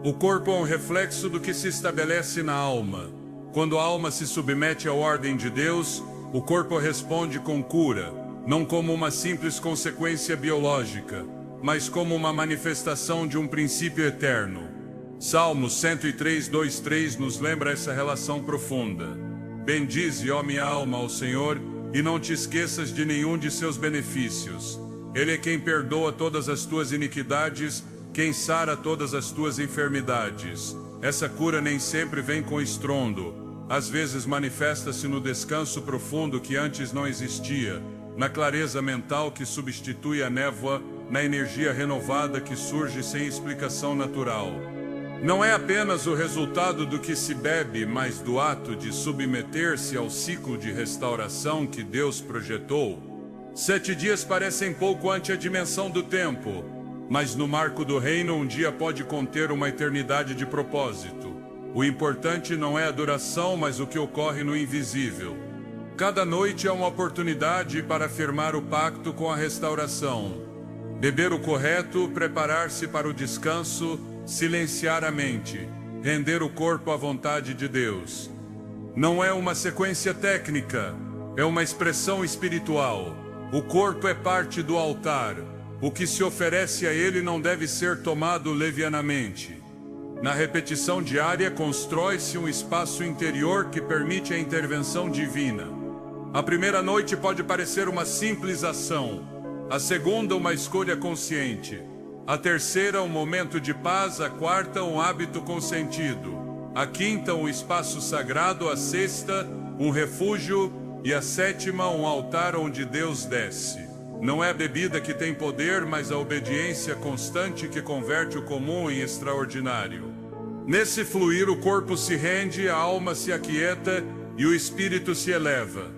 O corpo é um reflexo do que se estabelece na alma. Quando a alma se submete à ordem de Deus, o corpo responde com cura, não como uma simples consequência biológica, mas como uma manifestação de um princípio eterno. Salmos 103:2-3 nos lembra essa relação profunda. Bendize, ó minha alma, ao Senhor, e não te esqueças de nenhum de seus benefícios. Ele é quem perdoa todas as tuas iniquidades, quem sara todas as tuas enfermidades. Essa cura nem sempre vem com estrondo. Às vezes manifesta-se no descanso profundo que antes não existia, na clareza mental que substitui a névoa, na energia renovada que surge sem explicação natural. Não é apenas o resultado do que se bebe, mas do ato de submeter-se ao ciclo de restauração que Deus projetou. 7 dias parecem pouco ante a dimensão do tempo, mas no marco do reino um dia pode conter uma eternidade de propósito. O importante não é a duração, mas o que ocorre no invisível. Cada noite é uma oportunidade para firmar o pacto com a restauração. Beber o correto, preparar-se para o descanso, silenciar a mente, render o corpo à vontade de Deus. Não é uma sequência técnica, é uma expressão espiritual. O corpo é parte do altar. O que se oferece a ele não deve ser tomado levianamente. Na repetição diária constrói-se um espaço interior que permite a intervenção divina. A primeira noite pode parecer uma simples ação, a segunda uma escolha consciente, a terceira um momento de paz, a quarta um hábito com sentido, a quinta um espaço sagrado, a sexta um refúgio e a sétima um altar onde Deus desce. Não é a bebida que tem poder, mas a obediência constante que converte o comum em extraordinário. Nesse fluir o corpo se rende, a alma se aquieta e o espírito se eleva.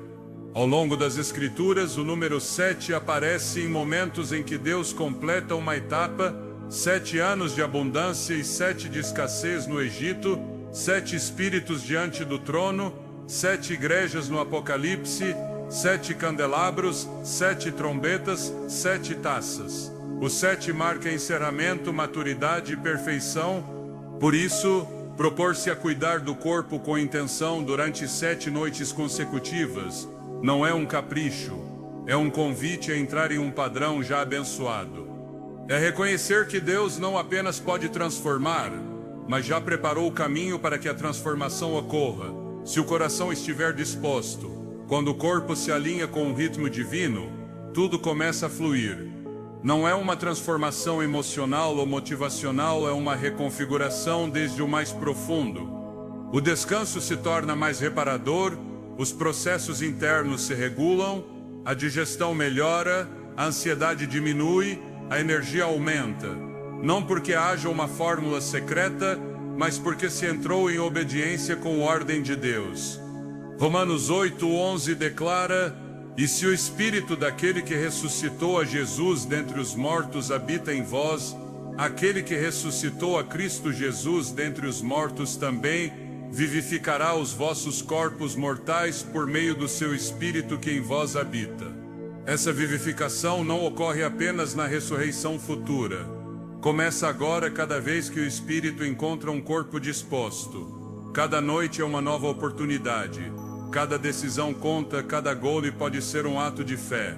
Ao longo das Escrituras, o número 7 aparece em momentos em que Deus completa uma etapa, 7 anos de abundância e 7 de escassez no Egito, 7 espíritos diante do trono, 7 igrejas no Apocalipse, 7 candelabros, 7 trombetas, 7 taças. O 7 marca encerramento, maturidade e perfeição. Por isso, propor-se a cuidar do corpo com intenção durante 7 noites consecutivas não é um capricho, é um convite a entrar em um padrão já abençoado. É reconhecer que Deus não apenas pode transformar, mas já preparou o caminho para que a transformação ocorra. Se o coração estiver disposto, quando o corpo se alinha com o ritmo divino, tudo começa a fluir. Não é uma transformação emocional ou motivacional, é uma reconfiguração desde o mais profundo. O descanso se torna mais reparador, os processos internos se regulam, a digestão melhora, a ansiedade diminui, a energia aumenta. Não porque haja uma fórmula secreta, mas porque se entrou em obediência com a ordem de Deus. Romanos 8:11 declara: "E se o Espírito daquele que ressuscitou a Jesus dentre os mortos habita em vós, aquele que ressuscitou a Cristo Jesus dentre os mortos também vivificará os vossos corpos mortais por meio do seu Espírito que em vós habita." Essa vivificação não ocorre apenas na ressurreição futura. Começa agora cada vez que o Espírito encontra um corpo disposto. Cada noite é uma nova oportunidade. Cada decisão conta, cada gole pode ser um ato de fé.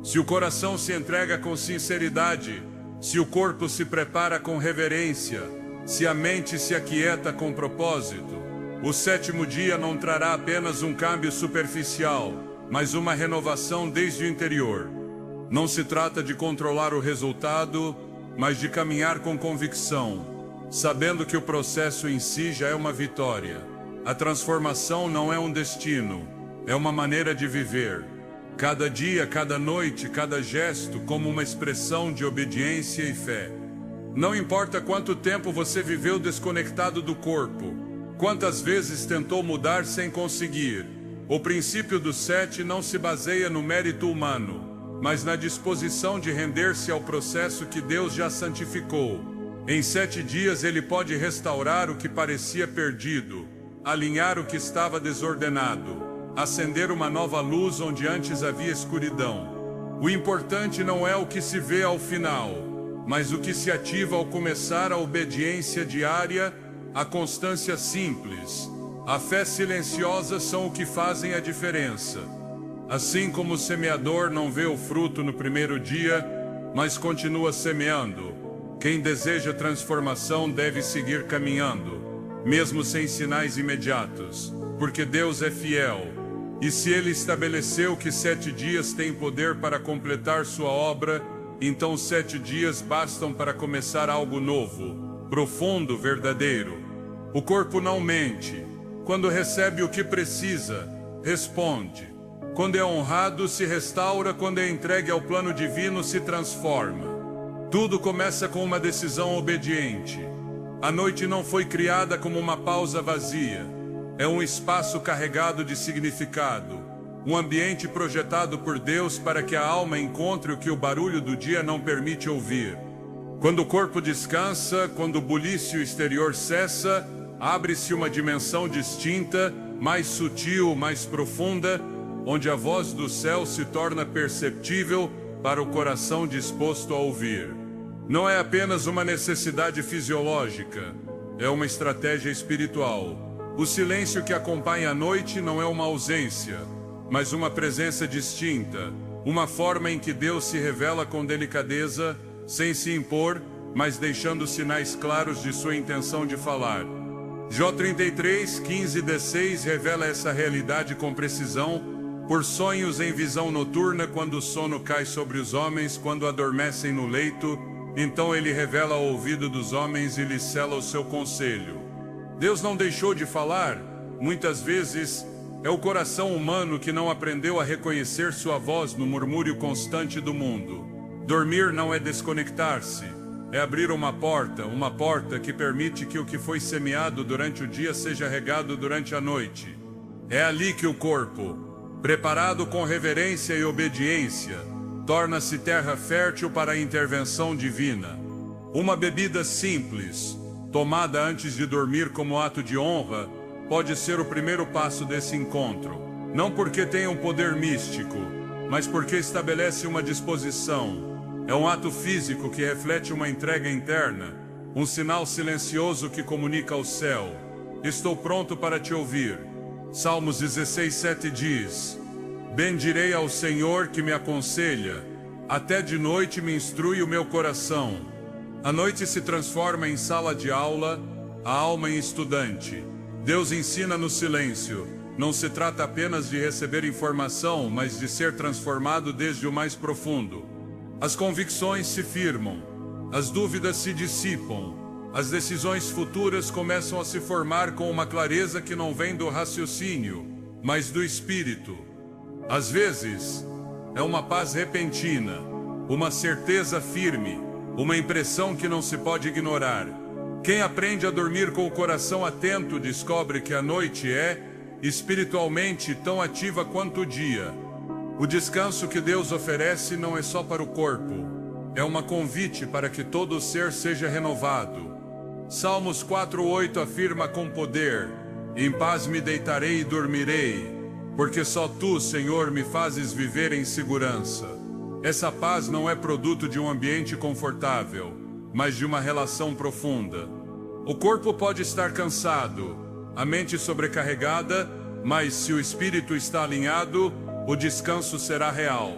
Se o coração se entrega com sinceridade, se o corpo se prepara com reverência, se a mente se aquieta com propósito, o 7º dia não trará apenas um câmbio superficial, mas uma renovação desde o interior. Não se trata de controlar o resultado, mas de caminhar com convicção, sabendo que o processo em si já é uma vitória. A transformação não é um destino, é uma maneira de viver. Cada dia, cada noite, cada gesto como uma expressão de obediência e fé. Não importa quanto tempo você viveu desconectado do corpo, quantas vezes tentou mudar sem conseguir. O princípio do 7 não se baseia no mérito humano, mas na disposição de render-se ao processo que Deus já santificou. Em 7 dias ele pode restaurar o que parecia perdido, alinhar o que estava desordenado, acender uma nova luz onde antes havia escuridão. O importante não é o que se vê ao final, mas o que se ativa ao começar a obediência diária, a constância simples, a fé silenciosa são o que fazem a diferença. Assim como o semeador não vê o fruto no primeiro dia, mas continua semeando, quem deseja transformação deve seguir caminhando, mesmo sem sinais imediatos, porque Deus é fiel. E se Ele estabeleceu que 7 dias têm poder para completar sua obra, então 7 dias bastam para começar algo novo, profundo, verdadeiro. O corpo não mente. Quando recebe o que precisa, responde. Quando é honrado, se restaura. Quando é entregue ao plano divino, se transforma. Tudo começa com uma decisão obediente. A noite não foi criada como uma pausa vazia. É um espaço carregado de significado, um ambiente projetado por Deus para que a alma encontre o que o barulho do dia não permite ouvir. Quando o corpo descansa, quando o bulício exterior cessa, abre-se uma dimensão distinta, mais sutil, mais profunda, onde a voz do céu se torna perceptível para o coração disposto a ouvir. Não é apenas uma necessidade fisiológica, é uma estratégia espiritual. O silêncio que acompanha a noite não é uma ausência, mas uma presença distinta, uma forma em que Deus se revela com delicadeza, sem se impor, mas deixando sinais claros de sua intenção de falar. Jó 33, 15-16 revela essa realidade com precisão. Por sonhos em visão noturna, quando o sono cai sobre os homens, quando adormecem no leito, então ele revela ao ouvido dos homens e lhes sela o seu conselho. Deus não deixou de falar. Muitas vezes é o coração humano que não aprendeu a reconhecer sua voz no murmúrio constante do mundo. Dormir não é desconectar-se, é abrir uma porta que permite que o que foi semeado durante o dia seja regado durante a noite. É ali que o corpo, preparado com reverência e obediência, torna-se terra fértil para a intervenção divina. Uma bebida simples, tomada antes de dormir como ato de honra, pode ser o primeiro passo desse encontro. Não porque tenha um poder místico, mas porque estabelece uma disposição. É um ato físico que reflete uma entrega interna, um sinal silencioso que comunica ao céu: estou pronto para te ouvir. Salmos 16:7 diz: bendirei ao Senhor que me aconselha, até de noite me instrui o meu coração. A noite se transforma em sala de aula, a alma em estudante. Deus ensina no silêncio. Não se trata apenas de receber informação, mas de ser transformado desde o mais profundo. As convicções se firmam, as dúvidas se dissipam, as decisões futuras começam a se formar com uma clareza que não vem do raciocínio, mas do espírito. Às vezes, é uma paz repentina, uma certeza firme, uma impressão que não se pode ignorar. Quem aprende a dormir com o coração atento descobre que a noite é, espiritualmente, tão ativa quanto o dia. O descanso que Deus oferece não é só para o corpo, é um convite para que todo o ser seja renovado. Salmos 4:8 afirma com poder: em paz me deitarei e dormirei, porque só tu, Senhor, me fazes viver em segurança. Essa paz não é produto de um ambiente confortável, mas de uma relação profunda. O corpo pode estar cansado, a mente sobrecarregada, mas se o espírito está alinhado, o descanso será real.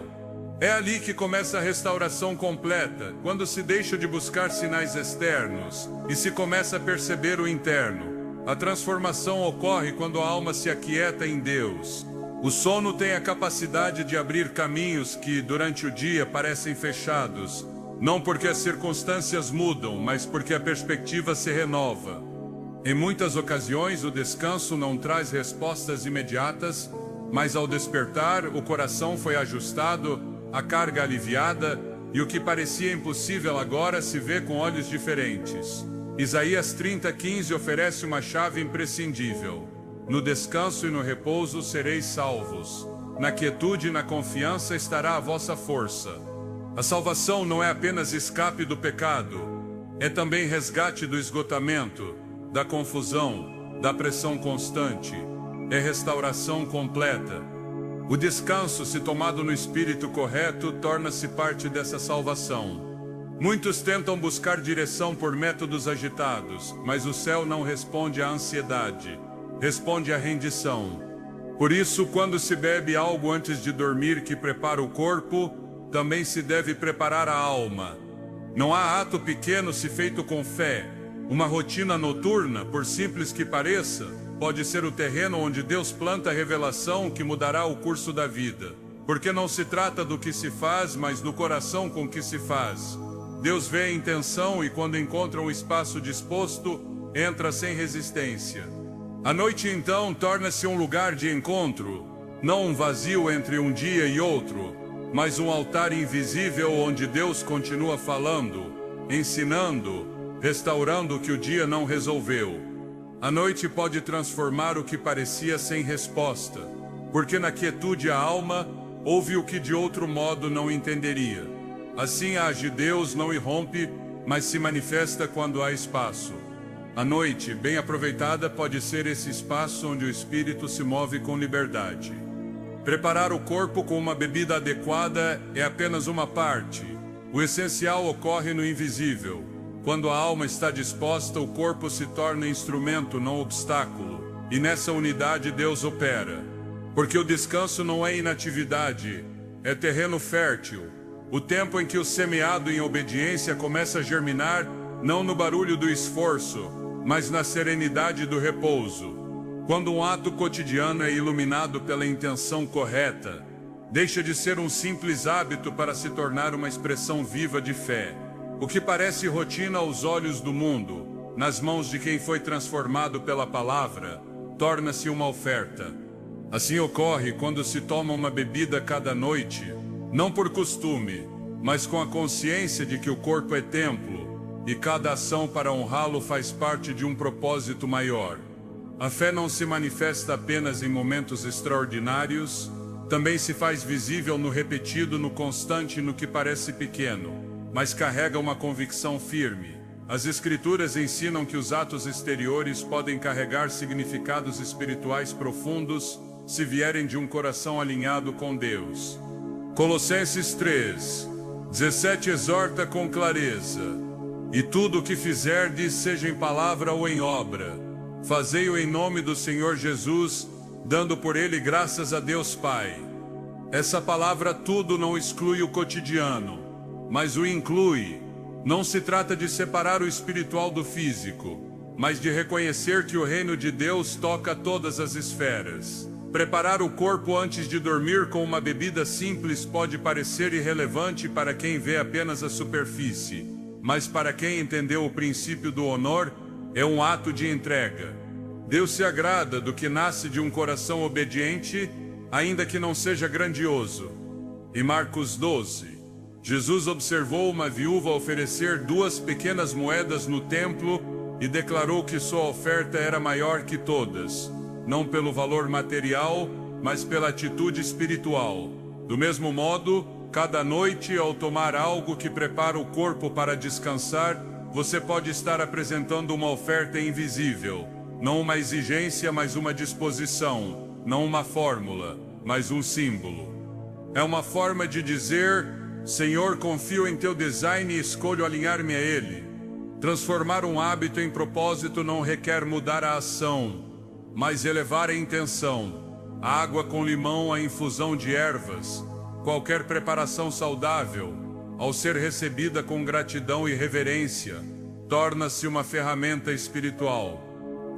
É ali que começa a restauração completa, quando se deixa de buscar sinais externos e se começa a perceber o interno. A transformação ocorre quando a alma se aquieta em Deus. O sono tem a capacidade de abrir caminhos que, durante o dia, parecem fechados, não porque as circunstâncias mudam, mas porque a perspectiva se renova. Em muitas ocasiões, o descanso não traz respostas imediatas, mas ao despertar, o coração foi ajustado, a carga aliviada, e o que parecia impossível agora se vê com olhos diferentes. Isaías 30:15 oferece uma chave imprescindível. No descanso e no repouso sereis salvos. Na quietude e na confiança estará a vossa força. A salvação não é apenas escape do pecado, é também resgate do esgotamento, da confusão, da pressão constante. É restauração completa. O descanso, se tomado no espírito correto, torna-se parte dessa salvação. Muitos tentam buscar direção por métodos agitados, mas o céu não responde à ansiedade, responde à rendição. Por isso, quando se bebe algo antes de dormir que prepara o corpo, também se deve preparar a alma. Não há ato pequeno se feito com fé. Uma rotina noturna, por simples que pareça, pode ser o terreno onde Deus planta a revelação que mudará o curso da vida. Porque não se trata do que se faz, mas do coração com que se faz. Deus vê a intenção e, quando encontra um espaço disposto, entra sem resistência. A noite, então, torna-se um lugar de encontro, não um vazio entre um dia e outro, mas um altar invisível onde Deus continua falando, ensinando, restaurando o que o dia não resolveu. A noite pode transformar o que parecia sem resposta, porque na quietude a alma ouve o que de outro modo não entenderia. Assim age Deus, não irrompe, mas se manifesta quando há espaço. A noite, bem aproveitada, pode ser esse espaço onde o espírito se move com liberdade. Preparar o corpo com uma bebida adequada é apenas uma parte. O essencial ocorre no invisível. Quando a alma está disposta, o corpo se torna instrumento, não obstáculo. E nessa unidade Deus opera. Porque o descanso não é inatividade, é terreno fértil. O tempo em que o semeado em obediência começa a germinar, não no barulho do esforço, mas na serenidade do repouso. Quando um ato cotidiano é iluminado pela intenção correta, deixa de ser um simples hábito para se tornar uma expressão viva de fé. O que parece rotina aos olhos do mundo, nas mãos de quem foi transformado pela palavra, torna-se uma oferta. Assim ocorre quando se toma uma bebida cada noite, não por costume, mas com a consciência de que o corpo é templo, e cada ação para honrá-lo faz parte de um propósito maior. A fé não se manifesta apenas em momentos extraordinários, também se faz visível no repetido, no constante, no que parece pequeno, mas carrega uma convicção firme. As Escrituras ensinam que os atos exteriores podem carregar significados espirituais profundos se vierem de um coração alinhado com Deus. Colossenses 3:17 exorta com clareza: e tudo o que fizerdes, seja em palavra ou em obra, fazei-o em nome do Senhor Jesus, dando por ele graças a Deus Pai. Essa palavra tudo não exclui o cotidiano, mas o inclui. Não se trata de separar o espiritual do físico, mas de reconhecer que o reino de Deus toca todas as esferas. Preparar o corpo antes de dormir com uma bebida simples pode parecer irrelevante para quem vê apenas a superfície, mas para quem entendeu o princípio do honor, é um ato de entrega. Deus se agrada do que nasce de um coração obediente, ainda que não seja grandioso. Em Marcos 12, Jesus observou uma viúva oferecer 2 pequenas moedas no templo e declarou que sua oferta era maior que todas, não pelo valor material, mas pela atitude espiritual. Do mesmo modo, cada noite, ao tomar algo que prepara o corpo para descansar, você pode estar apresentando uma oferta invisível. Não uma exigência, mas uma disposição. Não uma fórmula, mas um símbolo. É uma forma de dizer: Senhor, confio em teu design e escolho alinhar-me a ele. Transformar um hábito em propósito não requer mudar a ação, mas elevar a intenção. A água com limão, a infusão de ervas, qualquer preparação saudável, ao ser recebida com gratidão e reverência, torna-se uma ferramenta espiritual.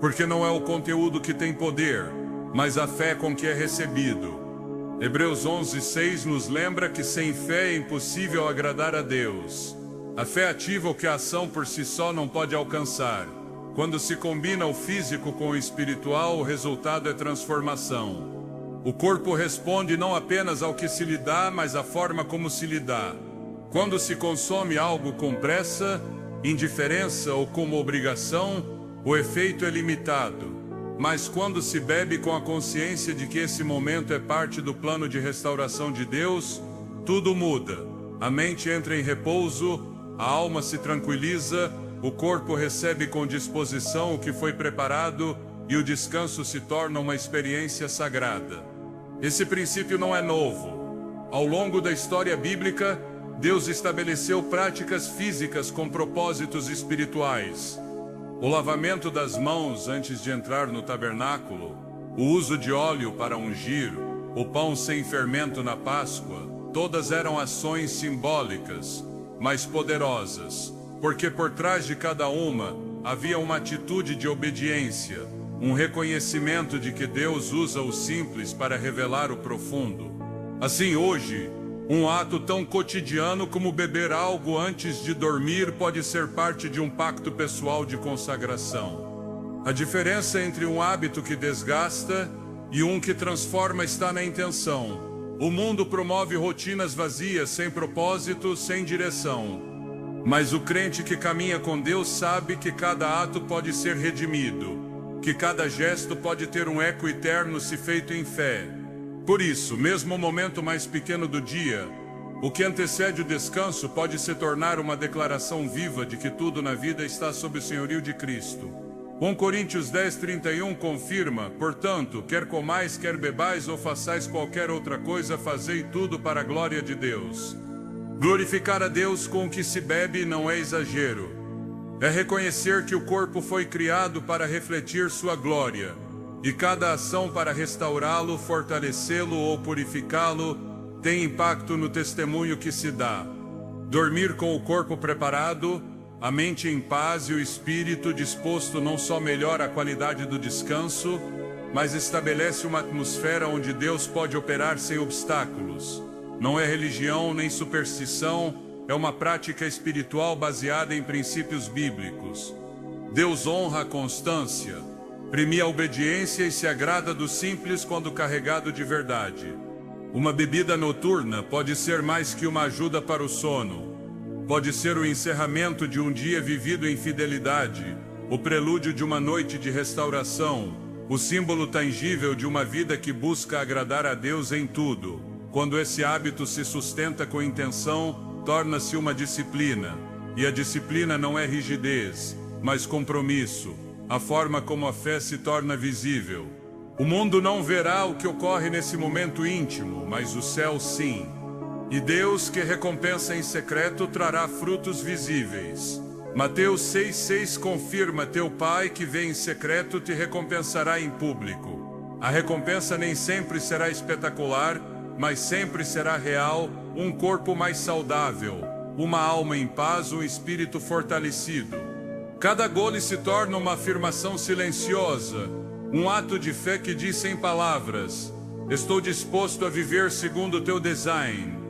Porque não é o conteúdo que tem poder, mas a fé com que é recebido. Hebreus 11:6 nos lembra que sem fé é impossível agradar a Deus. A fé ativa o que a ação por si só não pode alcançar. Quando se combina o físico com o espiritual, o resultado é transformação. O corpo responde não apenas ao que se lhe dá, mas à forma como se lhe dá. Quando se consome algo com pressa, indiferença ou como obrigação, o efeito é limitado. Mas quando se bebe com a consciência de que esse momento é parte do plano de restauração de Deus, tudo muda. A mente entra em repouso, a alma se tranquiliza, o corpo recebe com disposição o que foi preparado e o descanso se torna uma experiência sagrada. Esse princípio não é novo. Ao longo da história bíblica, Deus estabeleceu práticas físicas com propósitos espirituais. O lavamento das mãos antes de entrar no tabernáculo, o uso de óleo para ungir, o pão sem fermento na Páscoa, todas eram ações simbólicas, mas poderosas, porque por trás de cada uma havia uma atitude de obediência, um reconhecimento de que Deus usa o simples para revelar o profundo. Assim hoje, um ato tão cotidiano como beber algo antes de dormir pode ser parte de um pacto pessoal de consagração. A diferença entre um hábito que desgasta e um que transforma está na intenção. O mundo promove rotinas vazias, sem propósito, sem direção. Mas o crente que caminha com Deus sabe que cada ato pode ser redimido, que cada gesto pode ter um eco eterno se feito em fé. Por isso, mesmo o momento mais pequeno do dia, o que antecede o descanso pode se tornar uma declaração viva de que tudo na vida está sob o senhorio de Cristo. 1 Coríntios 10:31 confirma: portanto, quer comais, quer bebais ou façais qualquer outra coisa, fazei tudo para a glória de Deus. Glorificar a Deus com o que se bebe não é exagero. É reconhecer que o corpo foi criado para refletir sua glória, e cada ação para restaurá-lo, fortalecê-lo ou purificá-lo tem impacto no testemunho que se dá. Dormir com o corpo preparado, a mente em paz e o espírito disposto não só melhora a qualidade do descanso, mas estabelece uma atmosfera onde Deus pode operar sem obstáculos. Não é religião nem superstição, é uma prática espiritual baseada em princípios bíblicos. Deus honra a constância, premia a obediência e se agrada do simples quando carregado de verdade. Uma bebida noturna pode ser mais que uma ajuda para o sono. Pode ser o encerramento de um dia vivido em fidelidade, o prelúdio de uma noite de restauração, o símbolo tangível de uma vida que busca agradar a Deus em tudo. Quando esse hábito se sustenta com intenção, torna-se uma disciplina. E a disciplina não é rigidez, mas compromisso, a forma como a fé se torna visível. O mundo não verá o que ocorre nesse momento íntimo, mas o céu sim. E Deus, que recompensa em secreto, trará frutos visíveis. Mateus 6,6 confirma: teu Pai que vê em secreto te recompensará em público. A recompensa nem sempre será espetacular, mas sempre será real: um corpo mais saudável, uma alma em paz, um espírito fortalecido. Cada gole se torna uma afirmação silenciosa, um ato de fé que diz sem palavras: estou disposto a viver segundo o teu design.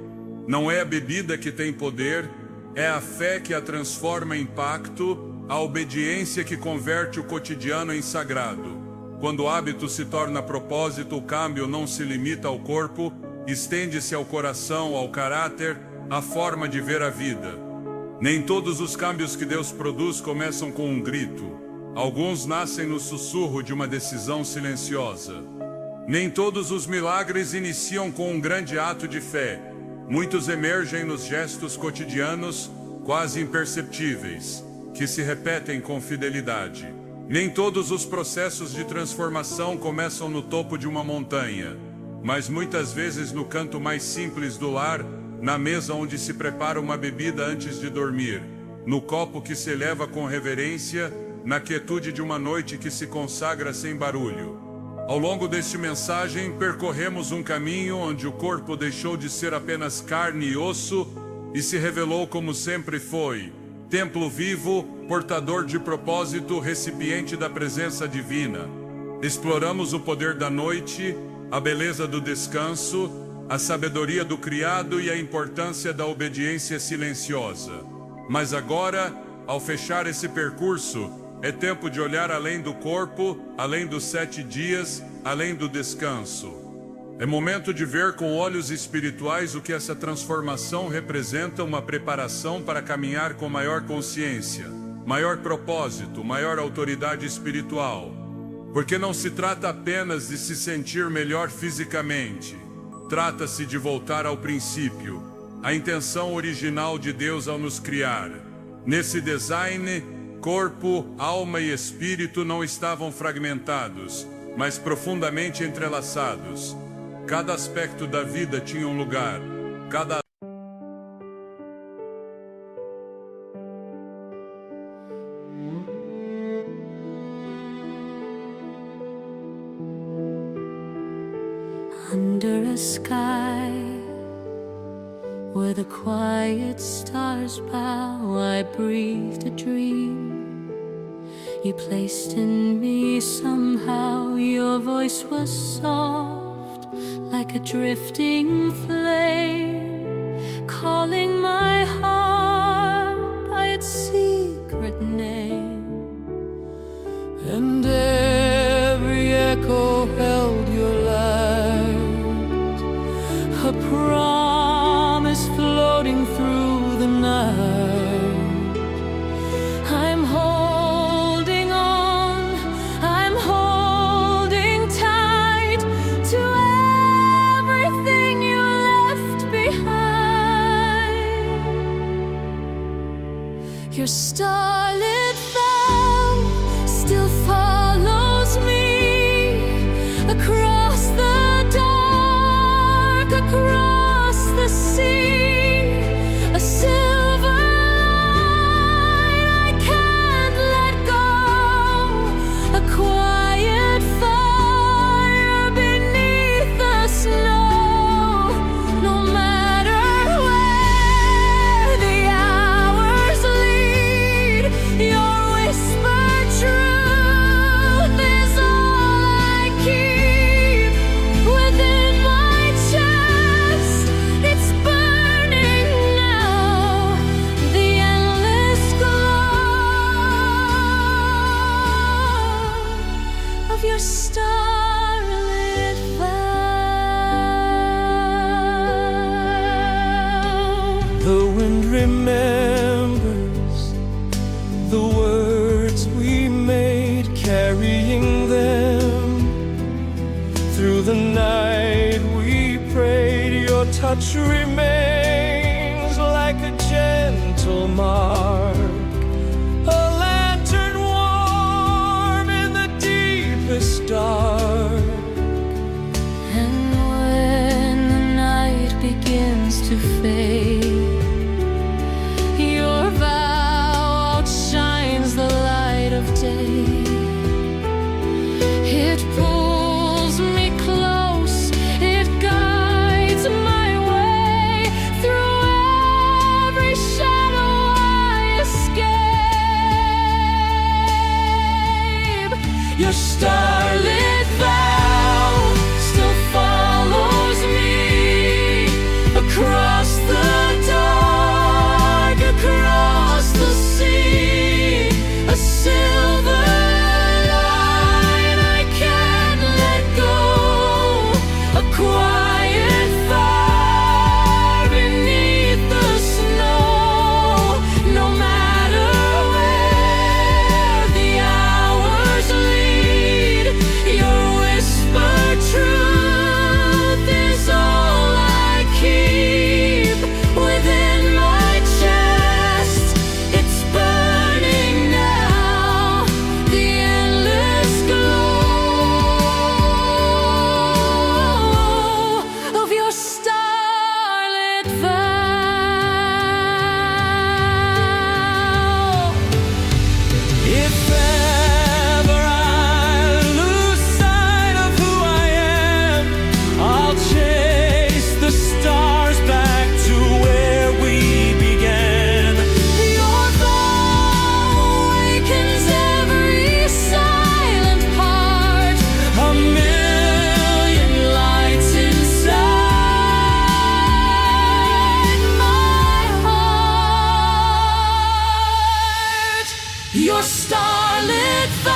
Não é a bebida que tem poder, é a fé que a transforma em pacto, a obediência que converte o cotidiano em sagrado. Quando o hábito se torna propósito, o câmbio não se limita ao corpo, estende-se ao coração, ao caráter, à forma de ver a vida. Nem todos os câmbios que Deus produz começam com um grito. Alguns nascem no sussurro de uma decisão silenciosa. Nem todos os milagres iniciam com um grande ato de fé. Muitos emergem nos gestos cotidianos, quase imperceptíveis, que se repetem com fidelidade. Nem todos os processos de transformação começam no topo de uma montanha, mas muitas vezes no canto mais simples do lar, na mesa onde se prepara uma bebida antes de dormir, no copo que se eleva com reverência, na quietude de uma noite que se consagra sem barulho. Ao longo deste mensagem, percorremos um caminho onde o corpo deixou de ser apenas carne e osso e se revelou como sempre foi: templo vivo, portador de propósito, recipiente da presença divina. Exploramos o poder da noite, a beleza do descanso, a sabedoria do criado e a importância da obediência silenciosa. Mas agora, ao fechar esse percurso, é tempo de olhar além do corpo, além dos 7 dias, além do descanso. É momento de ver com olhos espirituais o que essa transformação representa: uma preparação para caminhar com maior consciência, maior propósito, maior autoridade espiritual. Porque não se trata apenas de se sentir melhor fisicamente. Trata-se de voltar ao princípio, à intenção original de Deus ao nos criar. Nesse design, corpo, alma e espírito não estavam fragmentados, mas profundamente entrelaçados. Cada aspecto da vida tinha um lugar, cada
Under a sky where the quiet stars bow, I breathed a dream you placed in me somehow. Your voice was soft like a drifting flame, calling my heart by its secret name. And every echo held your light, night. I'm holding on, I'm holding tight to everything you left behind. Your starlit vow still follows me across the dark, across the sea, a silver line I can't let go, a quiet fire beneath the snow. No matter where the hours lead, your whispered truth is all I keep within my chest. It's burning now, the endless glow of your starlit vow.
The wind remembers the words we made, carrying them through the night. We prayed, your touch remains like a gentle mark, a lantern warm in the deepest dark.
And when the night begins to fade, your vow outshines the light of day. It pulls me close, it guides my way through every shadow I escape. Your starlit vow still follows me across the dark, across the sea, a silver line I can't let go, a quiet fire beneath the snow. No matter where the hours lead, your whispered truth is all I keep within my chest. It's burning now, the endless glow of your starlit vow.
If ever I lose sight of who I am, I'll chase the stars back to where we began.
Your vow awakens every silent part,
A million lights
inside my heart. Your starlit vow